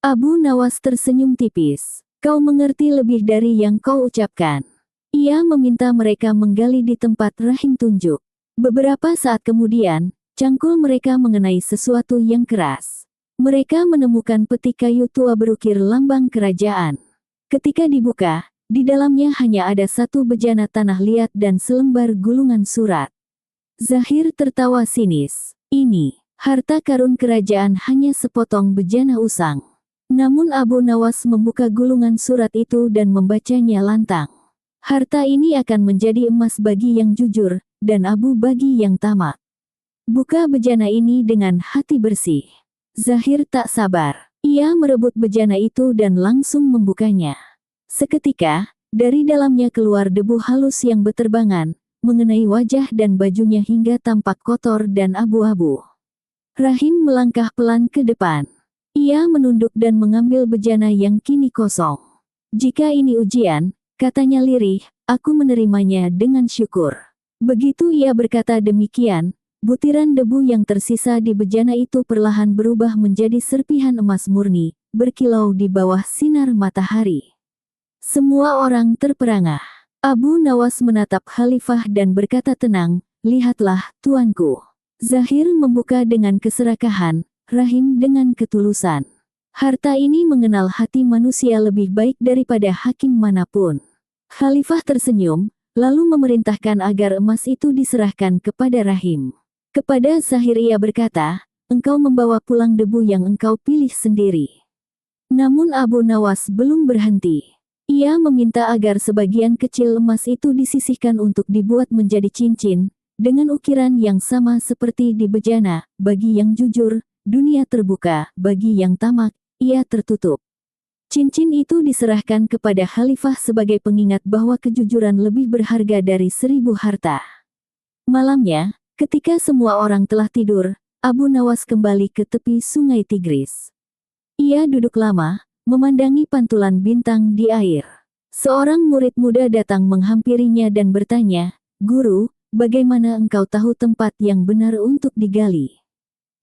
Abu Nawas tersenyum tipis. Kau mengerti lebih dari yang kau ucapkan. Ia meminta mereka menggali di tempat Rahim tunjuk. Beberapa saat kemudian, cangkul mereka mengenai sesuatu yang keras. Mereka menemukan peti kayu tua berukir lambang kerajaan. Ketika dibuka, di dalamnya hanya ada satu bejana tanah liat dan selembar gulungan surat. Zahir tertawa sinis. Ini, harta karun kerajaan hanya sepotong bejana usang. Namun Abu Nawas membuka gulungan surat itu dan membacanya lantang. Harta ini akan menjadi emas bagi yang jujur, dan abu bagi yang tamak. Buka bejana ini dengan hati bersih. Zahir tak sabar. Ia merebut bejana itu dan langsung membukanya. Seketika, dari dalamnya keluar debu halus yang beterbangan, mengenai wajah dan bajunya hingga tampak kotor dan abu-abu. Rahim melangkah pelan ke depan. Ia menunduk dan mengambil bejana yang kini kosong. Jika ini ujian, katanya lirih, aku menerimanya dengan syukur. Begitu ia berkata demikian, butiran debu yang tersisa di bejana itu perlahan berubah menjadi serpihan emas murni, berkilau di bawah sinar matahari. Semua orang terperangah. Abu Nawas menatap Khalifah dan berkata tenang, lihatlah, tuanku. Zahir membuka dengan keserakahan, Rahim dengan ketulusan. Harta ini mengenal hati manusia lebih baik daripada hakim manapun. Khalifah tersenyum, lalu memerintahkan agar emas itu diserahkan kepada Rahim. Kepada Zahir ia berkata, engkau membawa pulang debu yang engkau pilih sendiri. Namun Abu Nawas belum berhenti. Ia meminta agar sebagian kecil emas itu disisihkan untuk dibuat menjadi cincin, dengan ukiran yang sama seperti di bejana, bagi yang jujur, dunia terbuka, bagi yang tamak, ia tertutup. Cincin itu diserahkan kepada Khalifah sebagai pengingat bahwa kejujuran lebih berharga dari 1000 harta. Malamnya, ketika semua orang telah tidur, Abu Nawas kembali ke tepi sungai Tigris. Ia duduk lama, memandangi pantulan bintang di air. Seorang murid muda datang menghampirinya dan bertanya, Guru, bagaimana engkau tahu tempat yang benar untuk digali?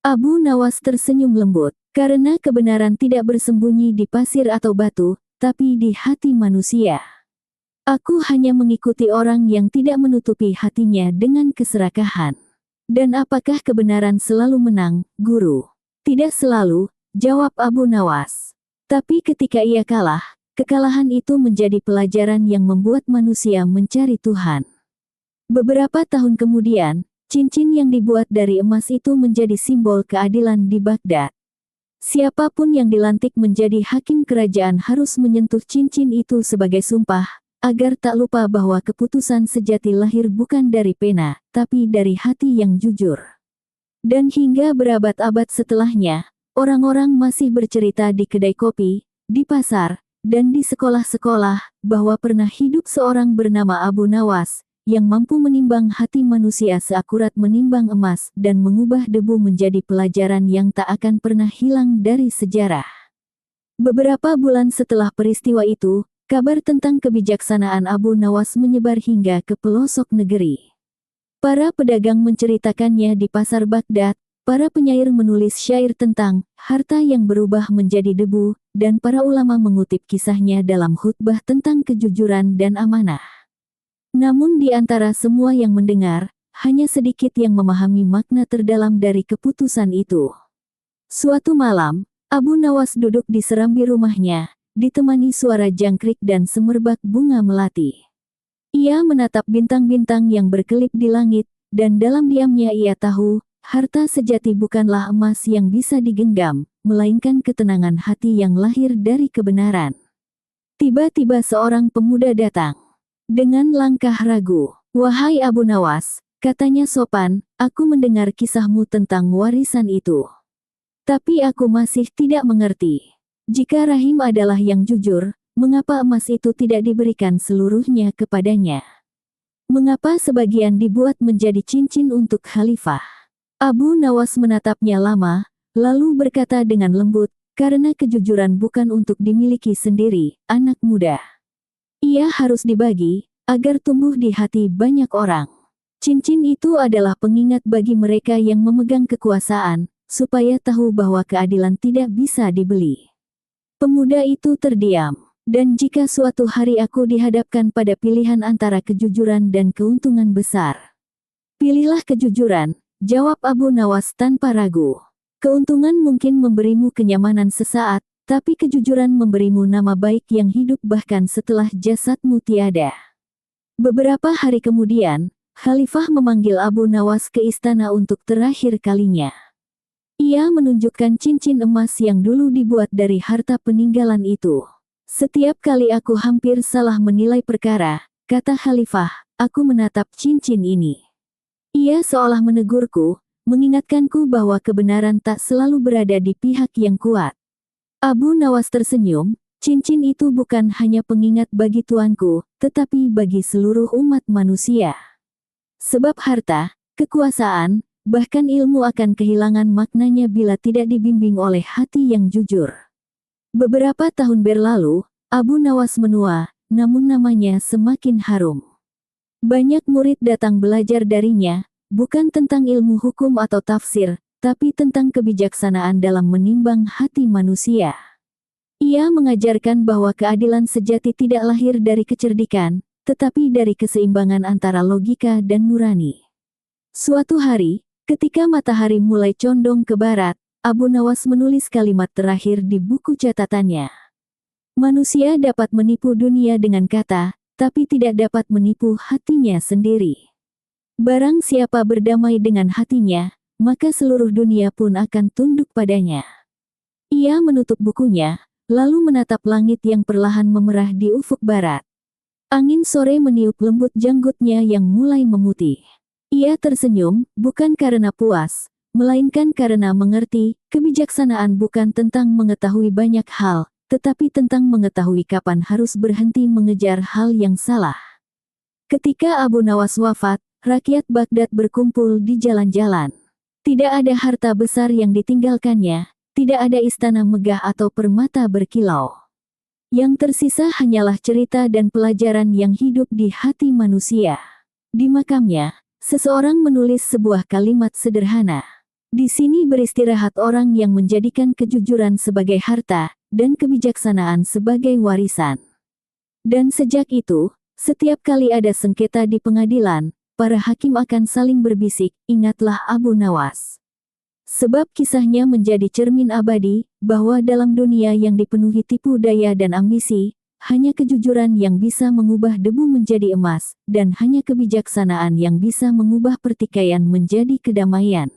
Abu Nawas tersenyum lembut. Karena kebenaran tidak bersembunyi di pasir atau batu, tapi di hati manusia. Aku hanya mengikuti orang yang tidak menutupi hatinya dengan keserakahan. Dan apakah kebenaran selalu menang, Guru? Tidak selalu, jawab Abu Nawas. Tapi ketika ia kalah, kekalahan itu menjadi pelajaran yang membuat manusia mencari Tuhan. Beberapa tahun kemudian, cincin yang dibuat dari emas itu menjadi simbol keadilan di Baghdad. Siapapun yang dilantik menjadi hakim kerajaan harus menyentuh cincin itu sebagai sumpah, agar tak lupa bahwa keputusan sejati lahir bukan dari pena, tapi dari hati yang jujur. Dan hingga berabad-abad setelahnya, orang-orang masih bercerita di kedai kopi, di pasar, dan di sekolah-sekolah, bahwa pernah hidup seorang bernama Abu Nawas, yang mampu menimbang hati manusia seakurat menimbang emas dan mengubah debu menjadi pelajaran yang tak akan pernah hilang dari sejarah. Beberapa bulan setelah peristiwa itu, kabar tentang kebijaksanaan Abu Nawas menyebar hingga ke pelosok negeri. Para pedagang menceritakannya di pasar Baghdad, para penyair menulis syair tentang harta yang berubah menjadi debu, dan para ulama mengutip kisahnya dalam khutbah tentang kejujuran dan amanah. Namun di antara semua yang mendengar, hanya sedikit yang memahami makna terdalam dari keputusan itu. Suatu malam, Abu Nawas duduk di serambi rumahnya, ditemani suara jangkrik dan semerbak bunga melati. Ia menatap bintang-bintang yang berkelip di langit, dan dalam diamnya ia tahu, harta sejati bukanlah emas yang bisa digenggam, melainkan ketenangan hati yang lahir dari kebenaran. Tiba-tiba seorang pemuda datang. Dengan langkah ragu, "Wahai Abu Nawas," katanya sopan, "aku mendengar kisahmu tentang warisan itu. Tapi aku masih tidak mengerti. Jika rahim adalah yang jujur, mengapa emas itu tidak diberikan seluruhnya kepadanya? Mengapa sebagian dibuat menjadi cincin untuk khalifah?" Abu Nawas menatapnya lama, lalu berkata dengan lembut, "Karena kejujuran bukan untuk dimiliki sendiri, anak muda. Ia harus dibagi, agar tumbuh di hati banyak orang. Cincin itu adalah pengingat bagi mereka yang memegang kekuasaan, supaya tahu bahwa keadilan tidak bisa dibeli." Pemuda itu terdiam. "Dan jika suatu hari aku dihadapkan pada pilihan antara kejujuran dan keuntungan besar?" "Pilihlah kejujuran," jawab Abu Nawas tanpa ragu. "Keuntungan mungkin memberimu kenyamanan sesaat, tapi kejujuran memberimu nama baik yang hidup bahkan setelah jasadmu tiada." Beberapa hari kemudian, Khalifah memanggil Abu Nawas ke istana untuk terakhir kalinya. Ia menunjukkan cincin emas yang dulu dibuat dari harta peninggalan itu. "Setiap kali aku hampir salah menilai perkara," kata Khalifah, "aku menatap cincin ini. Ia seolah menegurku, mengingatkanku bahwa kebenaran tak selalu berada di pihak yang kuat." Abu Nawas tersenyum, "Cincin itu bukan hanya pengingat bagi tuanku, tetapi bagi seluruh umat manusia. Sebab harta, kekuasaan, bahkan ilmu akan kehilangan maknanya bila tidak dibimbing oleh hati yang jujur." Beberapa tahun berlalu, Abu Nawas menua, namun namanya semakin harum. Banyak murid datang belajar darinya, bukan tentang ilmu hukum atau tafsir, tapi tentang kebijaksanaan dalam menimbang hati manusia. Ia mengajarkan bahwa keadilan sejati tidak lahir dari kecerdikan, tetapi dari keseimbangan antara logika dan nurani. Suatu hari, ketika matahari mulai condong ke barat, Abu Nawas menulis kalimat terakhir di buku catatannya. "Manusia dapat menipu dunia dengan kata, tapi tidak dapat menipu hatinya sendiri. Barang siapa berdamai dengan hatinya, maka seluruh dunia pun akan tunduk padanya." Ia menutup bukunya, lalu menatap langit yang perlahan memerah di ufuk barat. Angin sore meniup lembut janggutnya yang mulai memutih. Ia tersenyum, bukan karena puas, melainkan karena mengerti, kebijaksanaan bukan tentang mengetahui banyak hal, tetapi tentang mengetahui kapan harus berhenti mengejar hal yang salah. Ketika Abu Nawas wafat, rakyat Baghdad berkumpul di jalan-jalan. Tidak ada harta besar yang ditinggalkannya, tidak ada istana megah atau permata berkilau. Yang tersisa hanyalah cerita dan pelajaran yang hidup di hati manusia. Di makamnya, seseorang menulis sebuah kalimat sederhana. "Di sini beristirahat orang yang menjadikan kejujuran sebagai harta, dan kebijaksanaan sebagai warisan." Dan sejak itu, setiap kali ada sengketa di pengadilan, para hakim akan saling berbisik, "Ingatlah Abu Nawas." Sebab kisahnya menjadi cermin abadi, bahwa dalam dunia yang dipenuhi tipu daya dan ambisi, hanya kejujuran yang bisa mengubah debu menjadi emas, dan hanya kebijaksanaan yang bisa mengubah pertikaian menjadi kedamaian.